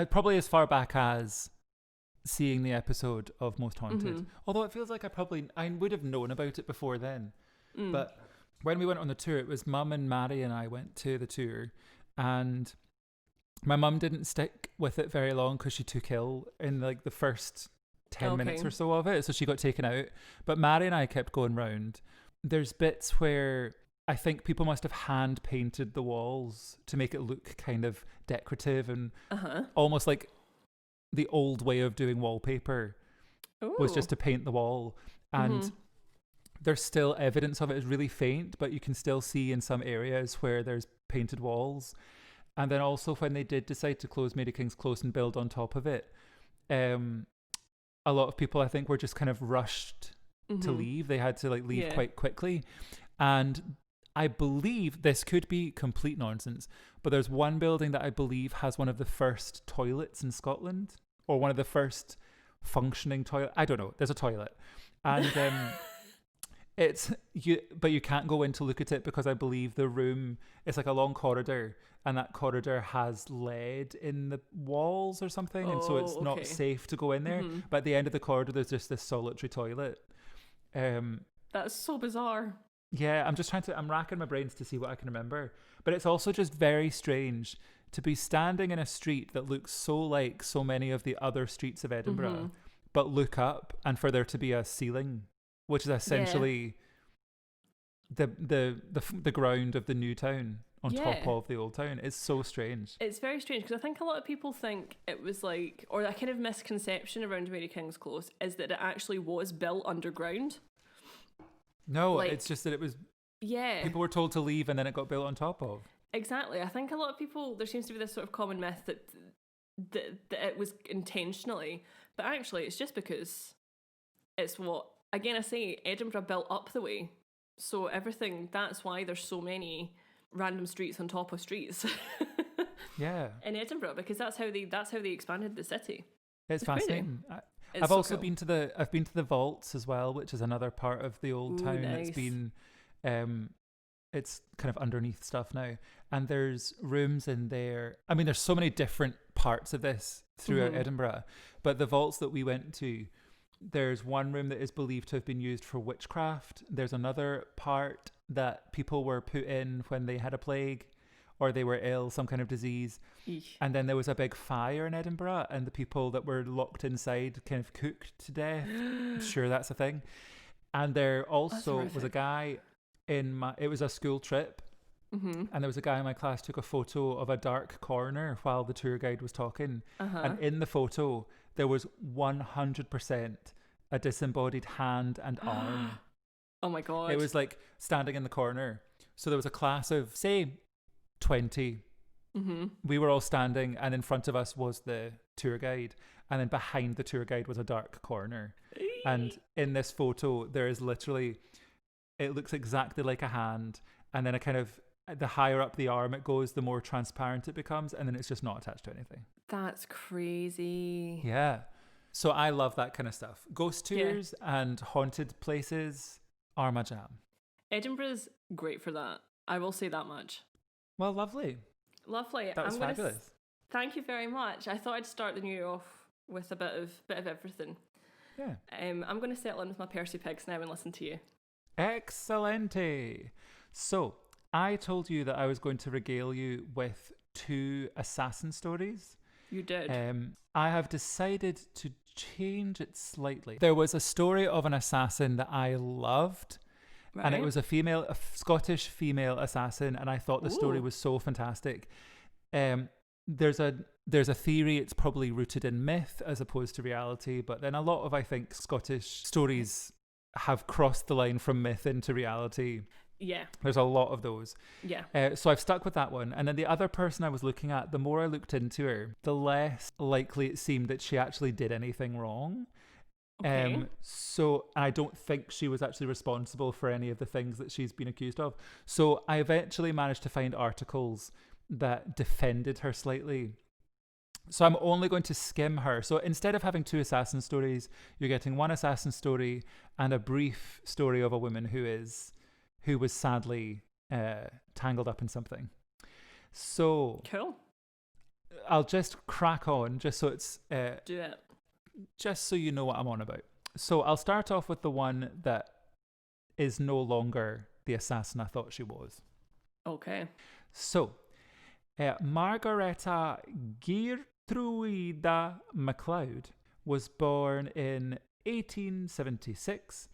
A: probably as far back as seeing the episode of Most Haunted. Although it feels like I would have known about it before then. But when we went on the tour, it was Mum and Mary and I went to the tour, and my mum didn't stick with it very long because she took ill in like the first 10 minutes or so of it, so she got taken out. But Mary and I kept going round. There's bits where I think people must have hand painted the walls to make it look kind of decorative and almost like the old way of doing wallpaper was just to paint the wall. And there's still evidence of it. It's really faint, but you can still see in some areas where there's painted walls. And then also when they did decide to close Mary King's Close and build on top of it, a lot of people I think were just kind of rushed to leave. They had to like leave quite quickly. And I believe, this could be complete nonsense, but there's one building that I believe has one of the first toilets in Scotland, or one of the first functioning toilet. I don't know. There's a toilet. And but you can't go in to look at it, because I believe the room is like a long corridor, and that corridor has lead in the walls or something, and so it's not safe to go in there. But at the end of the corridor, there's just this solitary toilet.
B: That's so bizarre.
A: Yeah, I'm racking my brains to see what I can remember. But it's also just very strange to be standing in a street that looks so like so many of the other streets of Edinburgh, but look up and for there to be a ceiling, which is essentially the ground of the new town on top of the old town. It's so strange. It's
B: very strange, because I think a lot of people think it was like, or that kind of misconception around Mary King's Close is that it actually was built underground.
A: No, like, it's just that it was... Yeah. People were told to leave and then it got built on top of.
B: Exactly. I think a lot of people... There seems to be this sort of common myth that it was intentionally. But actually, it's just because it's what, again, I say Edinburgh built up the way. So everything, that's why there's so many random streets on top of streets.
A: Yeah.
B: In Edinburgh, because that's how they expanded the city.
A: It's fascinating.
B: It's
A: I've
B: so
A: also
B: cool.
A: been to the vaults as well, which is another part of the old
B: Ooh,
A: town.
B: nice.
A: It's been it's kind of underneath stuff now, and there's rooms in there. I mean, there's so many different parts of this throughout Edinburgh, but the vaults that we went to, there's one room that is believed to have been used for witchcraft. There's another part that people were put in when they had a plague or they were ill, some kind of disease.
B: Eesh.
A: And then there was a big fire in Edinburgh, and the people that were locked inside kind of cooked to death. I'm sure that's a thing. And there also was a guy it was a school trip, and there was a guy in my class took a photo of a dark corner while the tour guide was talking. And in the photo, there was 100% a disembodied hand and arm.
B: Oh my God.
A: It was like standing in the corner. So there was a class of, say, 20. We were all standing, and in front of us was the tour guide, and then behind the tour guide was a dark corner. And in this photo, there is literally, it looks exactly like a hand, and then a kind of, the higher up the arm it goes, the more transparent it becomes, and then it's just not attached to anything.
B: That's crazy.
A: Yeah. So I love that kind of stuff. Ghost tours and haunted places are my jam.
B: Edinburgh's great for that. I will say that much.
A: Well, lovely.
B: Lovely.
A: That was fabulous.
B: Thank you very much. I thought I'd start the new year off with a bit of everything.
A: Yeah.
B: I'm going to settle in with my Percy Pigs now and listen to you.
A: Excellente. So I told you that I was going to regale you with 2 assassin stories.
B: You did.
A: I have decided to change it slightly. There was a story of an assassin that I loved.
B: Right.
A: And it was a Scottish female assassin, and I thought the story was so fantastic. There's a theory it's probably rooted in myth as opposed to reality, but then a lot of, I think, Scottish stories have crossed the line from myth into reality.
B: Yeah.
A: There's a lot of those.
B: Yeah.
A: So I've stuck with that one. And then the other person I was looking at, the more I looked into her, the less likely it seemed that she actually did anything wrong.
B: Okay.
A: So I don't think she was actually responsible for any of the things that she's been accused of. So I eventually managed to find articles that defended her slightly. So I'm only going to skim her. So instead of having 2 assassin stories, you're getting 1 assassin story and a brief story of a woman who was sadly tangled up in something. So
B: Cool.
A: I'll just crack on, just so it's
B: Do it.
A: just so you know what I'm on about. So I'll start off with the one that is no longer the assassin I thought she was.
B: Okay.
A: So, Margareta Gertruida MacLeod was born in 1876.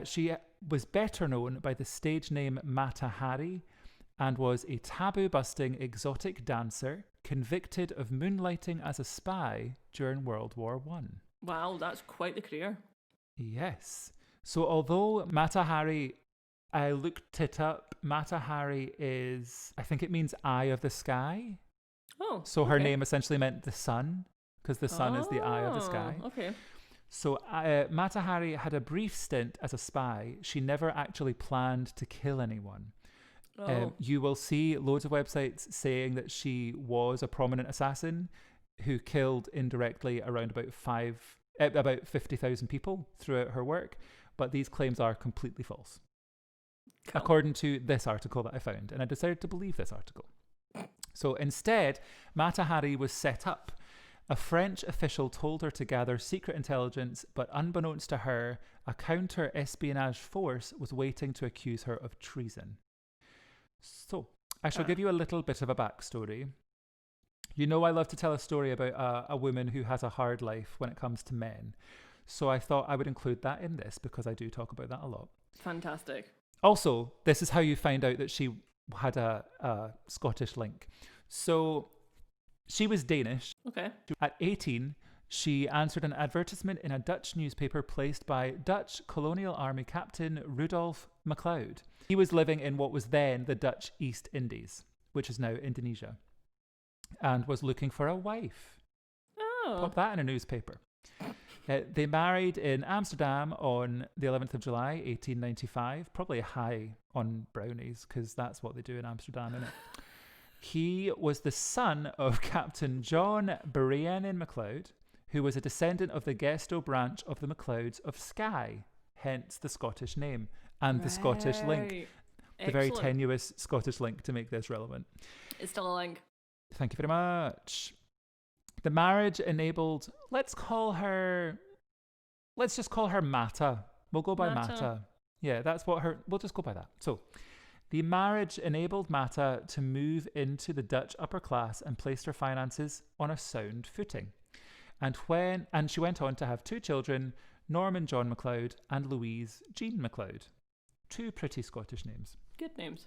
A: She was better known by the stage name Mata Hari and was a taboo-busting exotic dancer convicted of moonlighting as a spy during World War I.
B: Wow, that's quite the career.
A: Yes. So although Mata Hari, I looked it up, Mata Hari is, I think it means eye of the sky.
B: Oh.
A: So her name essentially meant the sun, because the sun is the eye of the sky.
B: Okay.
A: So Mata Hari had a brief stint as a spy. She never actually planned to kill anyone. You will see loads of websites saying that she was a prominent assassin who killed indirectly around about 50,000 people throughout her work, but these claims are completely false.
B: Cool.
A: According to this article that I found, and I decided to believe this article. So instead, Mata Hari was set up. A French official told her to gather secret intelligence, but unbeknownst to her, a counter-espionage force was waiting to accuse her of treason. So, I shall give you a little bit of a backstory. You know I love to tell a story about a woman who has a hard life when it comes to men. So I thought I would include that in this because I do talk about that a lot.
B: Fantastic.
A: Also, this is how you find out that she had a Scottish link. So, she was Danish.
B: Okay.
A: At 18, she answered an advertisement in a Dutch newspaper placed by Dutch Colonial Army Captain Rudolf MacLeod. He was living in what was then the Dutch East Indies, which is now Indonesia, and was looking for a wife.
B: Oh.
A: Pop that in a newspaper. They married in Amsterdam on the 11th of July, 1895. Probably a high on brownies, because that's what they do in Amsterdam, innit? He was the son of Captain John Brianin MacLeod, who was a descendant of the Gesto branch of the MacLeods of Skye, hence the Scottish name and the Scottish link. The very tenuous Scottish link to make this relevant.
B: It's still a link.
A: Thank you very much. The marriage enabled, let's just call her Mata. We'll go by Mata. Yeah, we'll just go by that. So, the marriage enabled Mata to move into the Dutch upper class and placed her finances on a sound footing. And she went on to have 2 children, Norman John MacLeod and Louise Jean MacLeod. 2 pretty Scottish names.
B: Good names.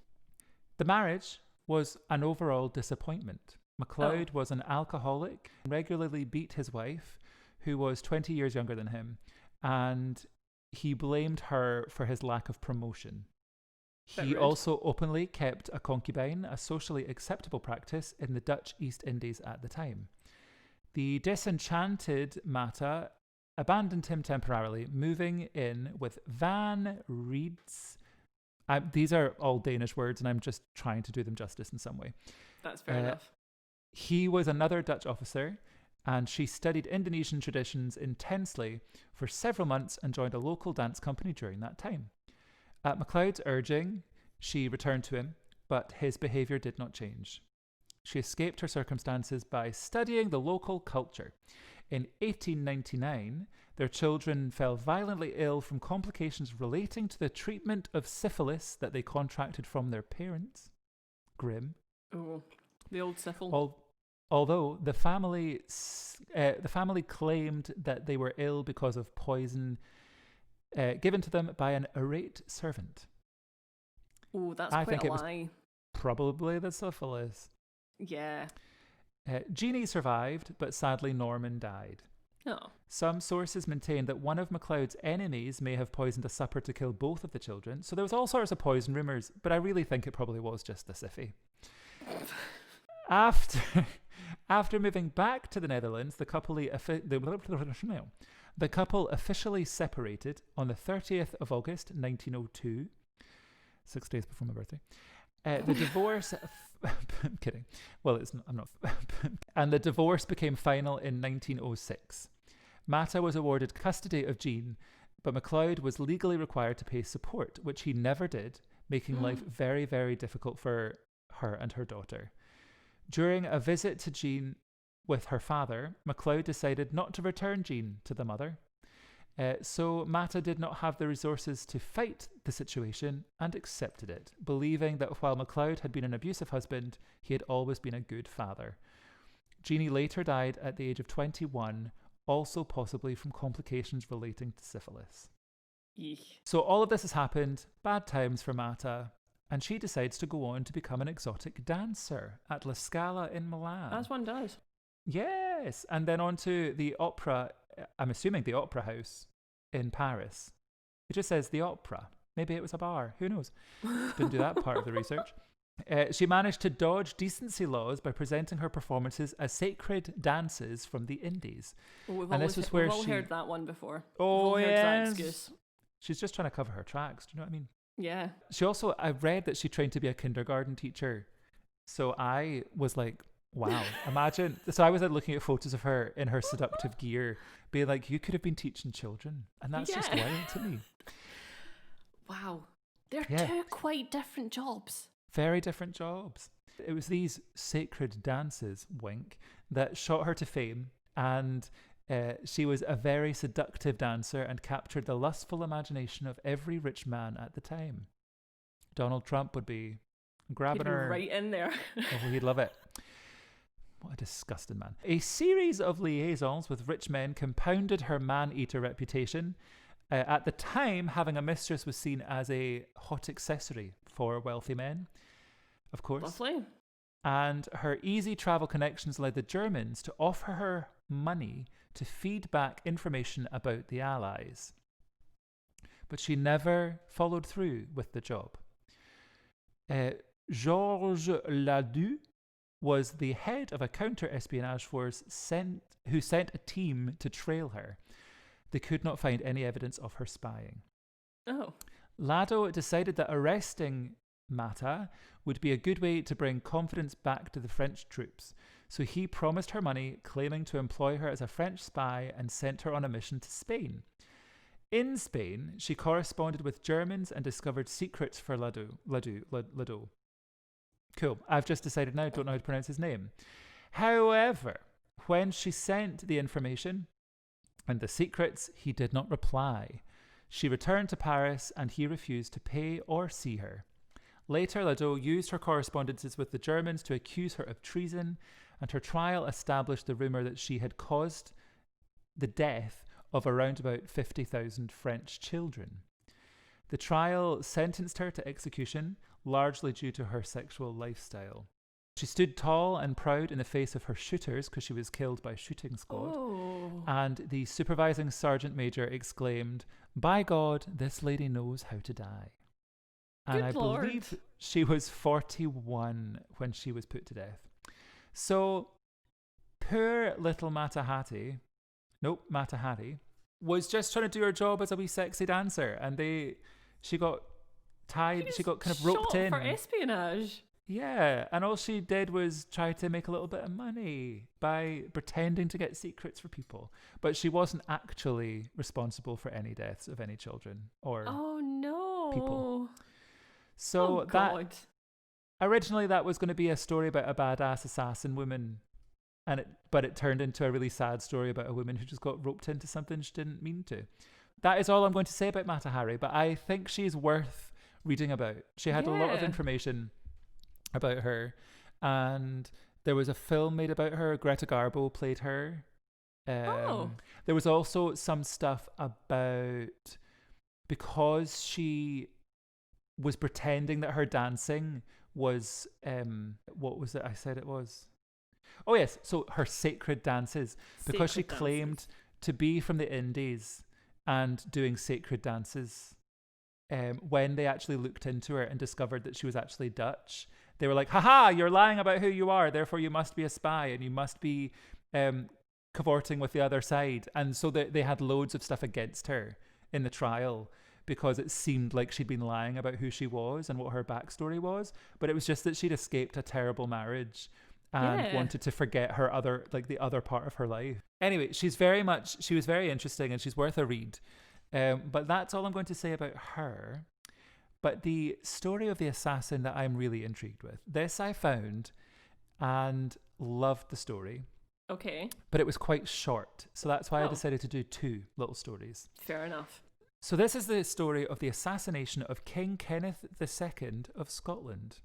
A: The marriage was an overall disappointment. MacLeod was an alcoholic, regularly beat his wife, who was 20 years younger than him, and he blamed her for his lack of promotion. He also openly kept a concubine, a socially acceptable practice in the Dutch East Indies at the time. The disenchanted Mata abandoned him temporarily, moving in with Van Rieds. These are all Danish words, and I'm just trying to do them justice in some way.
B: That's fair enough.
A: He was another Dutch officer, and she studied Indonesian traditions intensely for several months and joined a local dance company during that time. At MacLeod's urging, she returned to him, but his behaviour did not change. She escaped her circumstances by studying the local culture. In 1899, their children fell violently ill from complications relating to the treatment of syphilis that they contracted from their parents. Grim.
B: Oh, the old syphil.
A: Although the family claimed that they were ill because of poison given to them by an irate servant.
B: Oh, that's
A: I
B: quite
A: think
B: a
A: it
B: lie.
A: Was probably the syphilis.
B: Yeah.
A: Jeannie survived, but sadly Norman died.
B: Oh.
A: Some sources maintain that one of MacLeod's enemies may have poisoned a supper to kill both of the children. So there was all sorts of poison rumours, but I really think it probably was just the syphy. After moving back to the Netherlands, the couple officially separated on the 30th of August, 1902, 6 days before my birthday. The divorce... I'm kidding. Well, I'm not. And the divorce became final in 1906. Mata was awarded custody of Jean, but MacLeod was legally required to pay support, which he never did, making life very, very difficult for her and her daughter. During a visit to Jean with her father, MacLeod decided not to return Jean to the mother. So Mata did not have the resources to fight the situation and accepted it, believing that while MacLeod had been an abusive husband, he had always been a good father. Jeannie later died at the age of 21, also possibly from complications relating to syphilis.
B: Eek.
A: So all of this has happened, bad times for Mata, and she decides to go on to become an exotic dancer at La Scala in Milan.
B: As one does.
A: Yes, and then on to the opera, I'm assuming the opera house in Paris. It just says the opera. Maybe it was a bar. Who knows? Didn't do that part of the research. She managed to dodge decency laws by presenting her performances as sacred dances from the Indies.
B: Oh, we've
A: and
B: all
A: this was where
B: she heard that one before.
A: Oh,
B: we've all heard that excuse.
A: She's just trying to cover her tracks. Do you know what I mean?
B: Yeah.
A: She also, I read that she trained to be a kindergarten teacher. So I was like, wow, imagine. So I was looking at photos of her in her seductive gear, being like, you could have been teaching children. And that's just wild to me.
B: Wow. They're two quite different jobs.
A: Very different jobs. It was these sacred dances, wink, that shot her to fame. And she was a very seductive dancer and captured the lustful imagination of every rich man at the time. Donald Trump would be grabbing her.
B: Right in there.
A: Oh, he'd love it. What a disgusting man. A series of liaisons with rich men compounded her man-eater reputation. At the time, having a mistress was seen as a hot accessory for wealthy men, of course.
B: Lovely.
A: And her easy travel connections led the Germans to offer her money to feed back information about the Allies. But she never followed through with the job. Georges Ladoux was the head of a counter-espionage force who sent a team to trail her. they could not find any evidence of her spying.
B: Oh.
A: Lado decided that arresting Mata would be a good way to bring confidence back to the French troops, so he promised her money, claiming to employ her as a French spy, and sent her on a mission to Spain. In Spain, she corresponded with Germans and discovered secrets for Lado. Cool. I've just decided now I don't know how to pronounce his name. However, when she sent the information and the secrets, he did not reply. She returned to Paris and he refused to pay or see her. Later, Lado used her correspondences with the Germans to accuse her of treason, and her trial established the rumour that she had caused the death of around about 50,000 French children. The trial sentenced her to execution, largely due to her sexual lifestyle. She stood tall and proud in the face of her shooters because she was killed by shooting squad.
B: Oh.
A: And the supervising sergeant major exclaimed, "By God, this lady knows how to die." And
B: Good
A: I
B: Lord.
A: believe she was 41 when she was put to death. So, poor little Matahari was just trying to do her job as a wee sexy dancer, and she got tied, she got kind of roped
B: shot
A: in.
B: for espionage.
A: Yeah, and all she did was try to make a little bit of money by pretending to get secrets for people. But she wasn't actually responsible for any deaths of any children or people. So originally that was going to be a story about a badass assassin woman, but it turned into a really sad story about a woman who just got roped into something she didn't mean to. That is all I'm going to say about Matahari, but I think she's worth reading about. She had a lot of information about her, and there was a film made about her. Greta Garbo played her. There was also some stuff about, because she was pretending that her dancing was what was it I said it was? Oh yes, so her sacred dances, because she claimed to be from the Indies and doing sacred dances. When they actually looked into her and discovered that she was actually Dutch, they were like, "Haha, you're lying about who you are, therefore you must be a spy and you must be cavorting with the other side." And so they had loads of stuff against her in the trial because it seemed like she'd been lying about who she was and what her backstory was. But it was just that she'd escaped a terrible marriage and wanted to forget her the other part of her life. Anyway, she was very interesting and she's worth a read. But that's all I'm going to say about her. But the story of the assassin that I'm really intrigued with, this I found and loved the story.
C: Okay.
A: But it was quite short. So that's why I decided to do 2 little stories.
C: Fair enough.
A: So this is the story of the assassination of King Kenneth II of Scotland.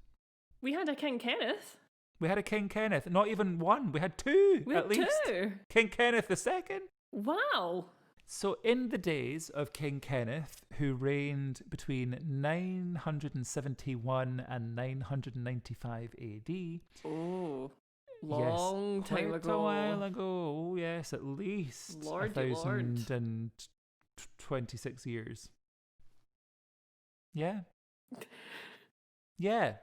C: We had a King Kenneth.
A: We had a King Kenneth. Not even one. We had 2 at least.
C: 2?
A: King Kenneth II.
C: Wow.
A: So in the days of King Kenneth, who reigned between 971 and 995 AD.
C: Oh, long time ago.
A: Quite a while ago. Yes, at least 1,026 years. Yeah. Yeah.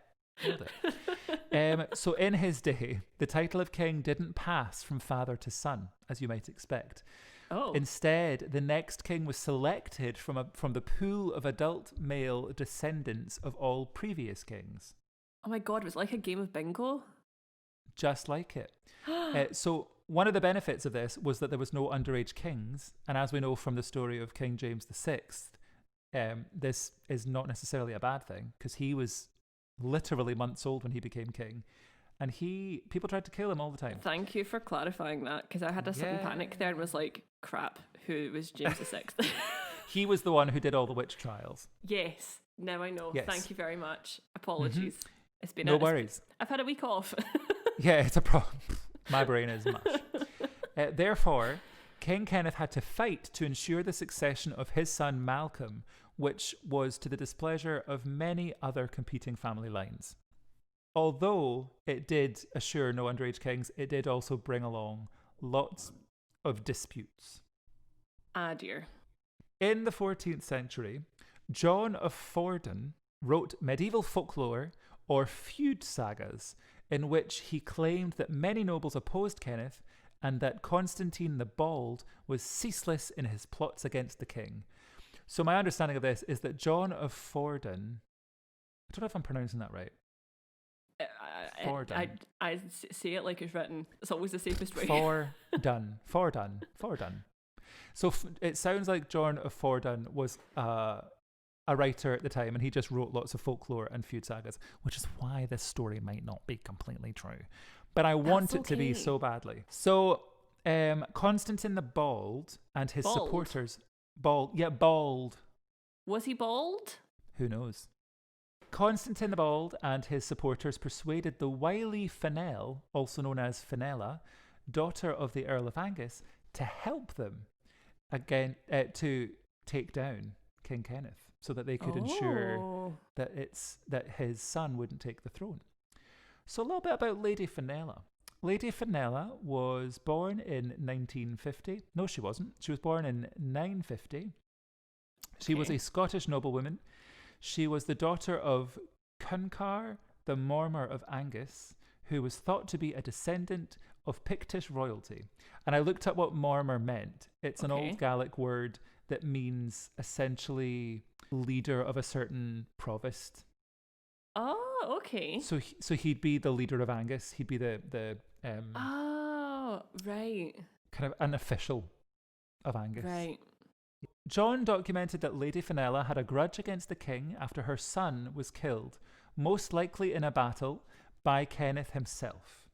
A: So in his day, the title of king didn't pass from father to son, as you might expect.
C: Oh.
A: Instead, the next king was selected from the pool of adult male descendants of all previous kings.
C: Oh my God, it was like a game of bingo.
A: Just like it. So one of the benefits of this was that there was no underage kings. And as we know from the story of King James VI, this is not necessarily a bad thing because he was literally months old when he became king. And people tried to kill him all the time.
C: Thank you for clarifying that, because I had a sudden panic there and was like, crap, who was James VI?
A: He was the one who did all the witch trials.
C: Yes, now I know. Yes. Thank you very much. Apologies.
A: Mm-hmm.
C: It's been
A: no worries.
C: I've had a week off.
A: Yeah, it's a problem. My brain is mush. Therefore, King Kenneth had to fight to ensure the succession of his son Malcolm, which was to the displeasure of many other competing family lines. Although it did assure no underage kings, it did also bring along lots of disputes.
C: Ah, dear.
A: In the 14th century, John of Fordun wrote medieval folklore or feud sagas in which he claimed that many nobles opposed Kenneth and that Constantine the Bald was ceaseless in his plots against the king. So my understanding of this is that John of Fordun, I don't know if I'm pronouncing that right. Fordun.
B: I say it like it's written. It's always the safest way.
A: Fordun. So it sounds like John of Fordun was a writer at the time, and he just wrote lots of folklore and feud sagas, which is why this story might not be completely true. But I want it to be so badly. So Constantine the Bald and his supporters... Bald.
B: Was he bald?
A: Who knows? Constantine the Bald and his supporters persuaded the wily Fennel, also known as Fenella, daughter of the Earl of Angus, to help them again to take down King Kenneth, so that they could ensure that his son wouldn't take the throne. So a little bit about Lady Fenella. Lady Fenella was born in 1950. No, she wasn't. She was born in 950. She was a Scottish noblewoman. She was the daughter of Cuncar, the Mormor of Angus, who was thought to be a descendant of Pictish royalty. And I looked up what Mormor meant. It's an old Gaelic word that means essentially leader of a certain provost.
B: Oh, okay.
A: So he'd be the leader of Angus. He'd be the
B: oh, right.
A: kind of an official of Angus.
B: Right.
A: John documented that Lady Fenella had a grudge against the king after her son was killed, most likely in a battle, by Kenneth himself.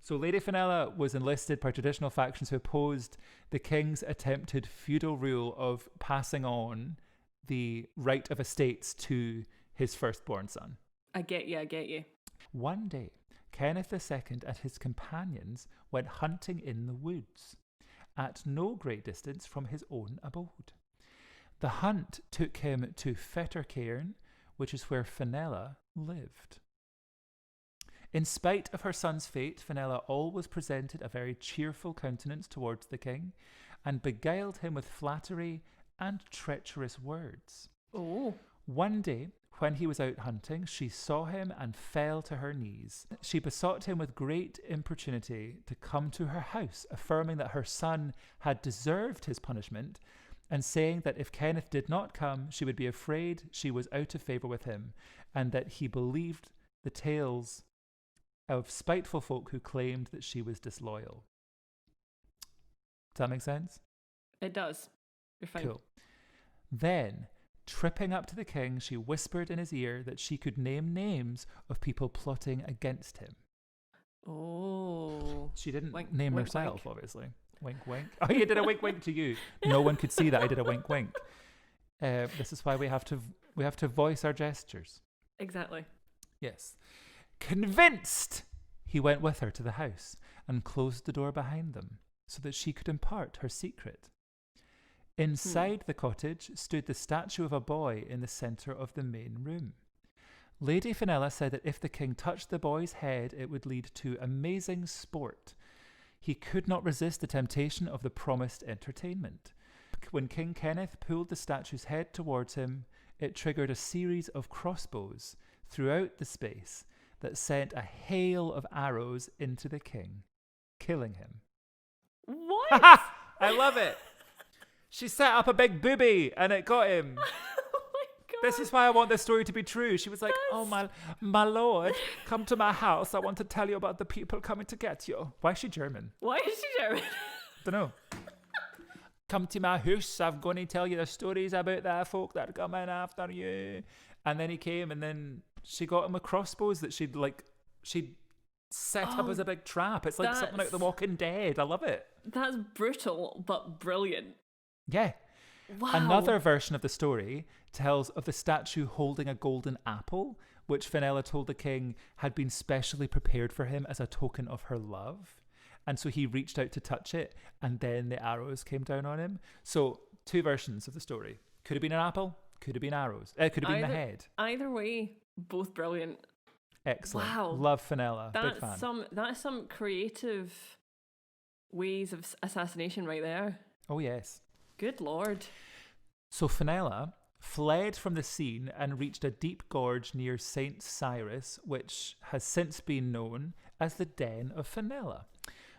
A: So Lady Fenella was enlisted by traditional factions who opposed the king's attempted feudal rule of passing on the right of estates to his firstborn son.
B: I get you.
A: One day, Kenneth II and his companions went hunting in the woods, at no great distance from his own abode. The hunt took him to Fettercairn, which is where Fenella lived. In spite of her son's fate, Fenella always presented a very cheerful countenance towards the king, and beguiled him with flattery and treacherous words.
B: Oh.
A: One day, when he was out hunting, she saw him and fell to her knees. She besought him with great importunity to come to her house, affirming that her son had deserved his punishment, and saying that if Kenneth did not come, she would be afraid she was out of favour with him, and that he believed the tales of spiteful folk who claimed that she was disloyal. Does that make sense?
B: It does. You're fine.
A: Cool. Then, tripping up to the king, she whispered in his ear that she could name names of people plotting against him.
B: Oh.
A: She didn't
B: Wink,
A: name
B: wink,
A: herself,
B: wink.
A: obviously. Wink, wink. Oh, you did a wink, wink to you. No one could see that I did a wink, wink. This is why we have to voice our gestures.
B: Exactly.
A: Yes. Convinced, he went with her to the house and closed the door behind them so that she could impart her secret. Inside the cottage stood the statue of a boy in the centre of the main room. Lady Fenella said that if the king touched the boy's head, it would lead to amazing sport. He could not resist the temptation of the promised entertainment. When King Kenneth pulled the statue's head towards him, it triggered a series of crossbows throughout the space that sent a hail of arrows into the king, killing him.
B: What?
A: I love it. She set up a big booby and it got him.
B: Oh my God.
A: This is why I want this story to be true. She was like, oh my lord, come to my house. I want to tell you about the people coming to get you. Why is she German?
B: Why is she German?
A: Don't know. Come to my house. I'm going to tell you the stories about the folk that are coming after you. And then he came and then she got him with crossbows that she'd set up as a big trap. It's like something out of The Walking Dead. I love it.
B: That's brutal, but brilliant.
A: Yeah.
B: Wow.
A: Another version of the story tells of the statue holding a golden apple, which Fenella told the king had been specially prepared for him as a token of her love. And so he reached out to touch it, and then the arrows came down on him. So, two versions of the story. Could have been an apple, could have been arrows. Could have been the head.
B: Either way, both brilliant.
A: Excellent.
B: Wow.
A: Love Fenella. Big fan.
B: That's some creative ways of assassination right there.
A: Oh, yes.
B: Good Lord.
A: So Fenella fled from the scene and reached a deep gorge near St. Cyrus, which has since been known as the Den of Fenella.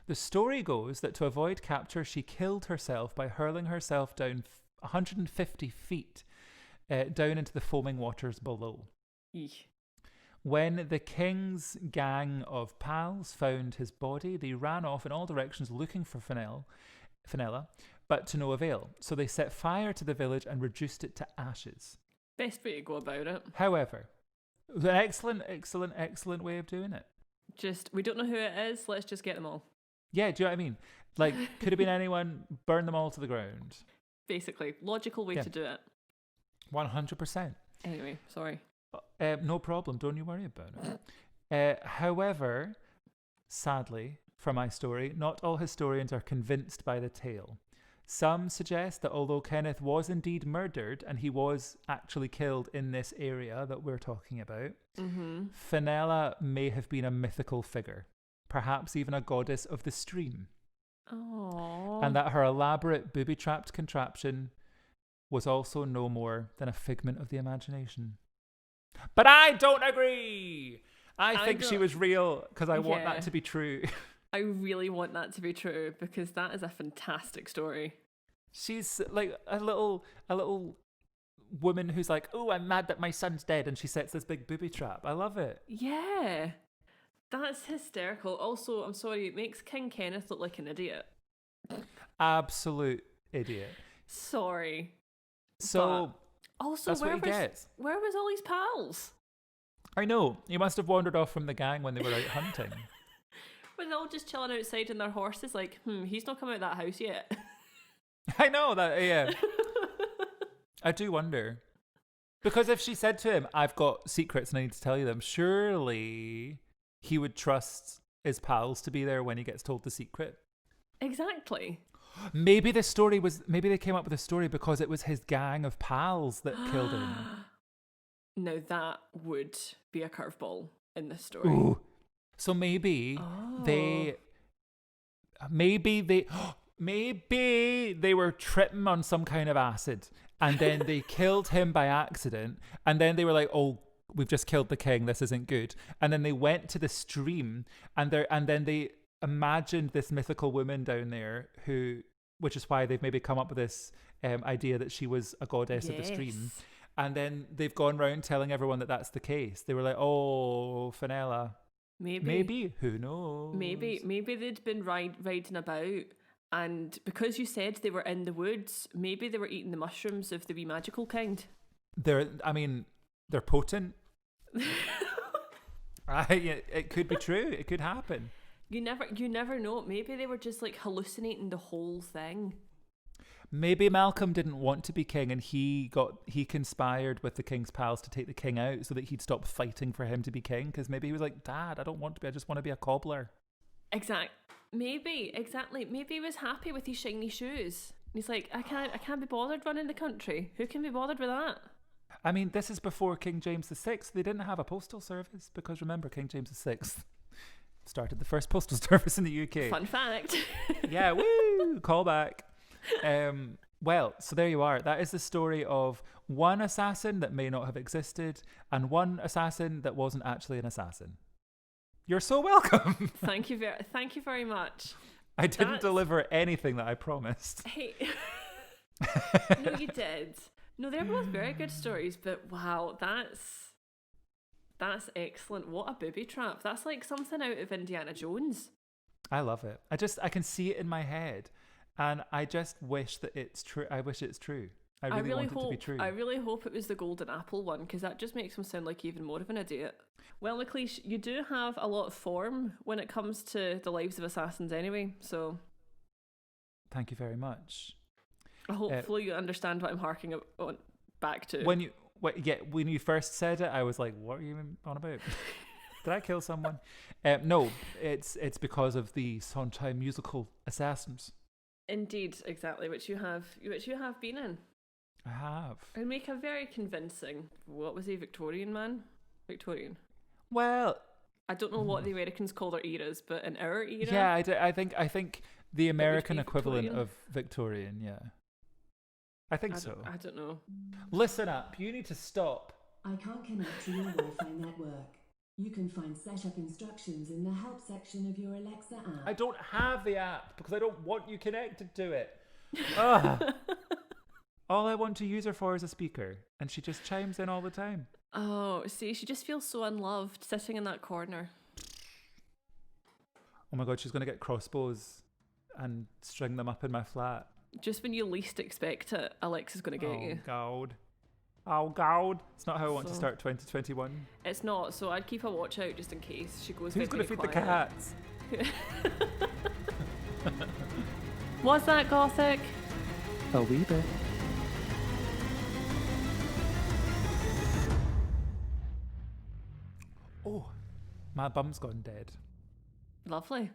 A: The story goes that to avoid capture, she killed herself by hurling herself down 150 feet down into the foaming waters below.
B: Eesh.
A: When the king's gang of pals found his body, they ran off in all directions looking for Fenella, but to no avail. So they set fire to the village and reduced it to ashes.
B: Best way to go about it.
A: However, it was an excellent way of doing it.
B: Just, we don't know who it is, let's just get them all.
A: Yeah, do you know what I mean? Like, could have been anyone, burn them all to the ground.
B: Basically, logical way to do it.
A: 100%.
B: Anyway, sorry.
A: No problem, don't you worry about it. However, sadly, for my story, not all historians are convinced by the tale. Some suggest that although Kenneth was indeed murdered and he was actually killed in this area that we're talking about, Fenella may have been a mythical figure, perhaps even a goddess of the stream.
B: Aww.
A: And that her elaborate booby-trapped contraption was also no more than a figment of the imagination. But I don't agree! I think she was real because I want that to be true.
B: I really want that to be true because that is a fantastic story.
A: She's like a little woman who's like, oh, I'm mad that my son's dead, and she sets this big booby trap. I love it.
B: Yeah. That's hysterical. Also, I'm sorry, it makes King Kenneth look like an idiot.
A: Absolute idiot.
B: Sorry.
A: So
B: also,
A: that's what he gets.
B: Where was all his pals?
A: I know. He must have wandered off from the gang when they were out hunting.
B: Were they all just chilling outside on their horses like, he's not come out of that house yet?
A: I know that, yeah. I do wonder. Because if she said to him, I've got secrets and I need to tell you them, surely he would trust his pals to be there when he gets told the secret.
B: Exactly.
A: Maybe they came up with a story because it was his gang of pals that killed him.
B: Now that would be a curveball in this story.
A: Ooh. So maybe they were tripping on some kind of acid and then they killed him by accident and then they were like, oh, we've just killed the king, this isn't good. And then they went to the stream and then they imagined this mythical woman down there which is why they've maybe come up with this idea that she was a goddess of the stream. And then they've gone round telling everyone that that's the case. They were like, oh, Fenella. Maybe. Who knows? Maybe
B: they'd been riding about, and because you said they were in the woods, maybe they were eating the mushrooms of the wee magical kind.
A: They're potent. It could be true. It could happen.
B: You never know. Maybe they were just like hallucinating the whole thing.
A: Maybe Malcolm didn't want to be king and he conspired with the king's pals to take the king out so that he'd stop fighting for him to be king, because maybe he was like, Dad, I don't want to be, I just want to be a cobbler.
B: Maybe he was happy with his shiny shoes. He's like, I can't be bothered running the country. Who can be bothered with that?
A: I mean, this is before King James VI. They didn't have a postal service because remember, King James VI started the first postal service in the UK.
B: Fun fact.
A: Yeah, woo! Call back. Well, so there you are. That is the story of one assassin that may not have existed and one assassin that wasn't actually an assassin. You're so welcome.
B: Thank you very much.
A: I didn't deliver anything that I promised.
B: Hey. No, you did. No, they're both very good stories, but wow, that's excellent. What a booby trap. That's like something out of Indiana Jones.
A: I love it. I can see it in my head. And I just wish that it's true. I wish it's true. I really want it to be true.
B: I really hope it was the golden apple one, because that just makes him sound like even more of an idiot. Well, McLeish, you do have a lot of form when it comes to the lives of assassins anyway, so...
A: Thank you very much.
B: Hopefully you understand what I'm harking back to.
A: When you first said it, I was like, what are you on about? Did I kill someone? No, it's because of the Sondheim musical Assassins.
B: Indeed, exactly, which you have been in.
A: I have.
B: And make a very convincing. What was he, Victorian man? Victorian.
A: Well,
B: I don't know what the Americans call their eras, but in our era,
A: yeah, I think the American equivalent of Victorian. Yeah, I think so.
B: I don't know.
A: Listen up, you need to stop.
D: I can't connect to your Wi-Fi network. You can find setup instructions in the help section of your Alexa app.
A: I don't have the app because I don't want you connected to it. Ugh. All I want to use her for is a speaker, and she just chimes in all the time.
B: Oh, see, she just feels so unloved sitting in that corner.
A: Oh my God, she's going to get crossbows and string them up in my flat.
B: Just when you least expect it, Alexa's going to get you.
A: God. Oh, God. It's not how I want to start 2021.
B: It's not, so I'd keep a watch out just in case she goes
A: Who's going to feed the cats?
B: What's that, Gothic?
A: A wee bit. Oh, my bum's gone dead.
B: Lovely.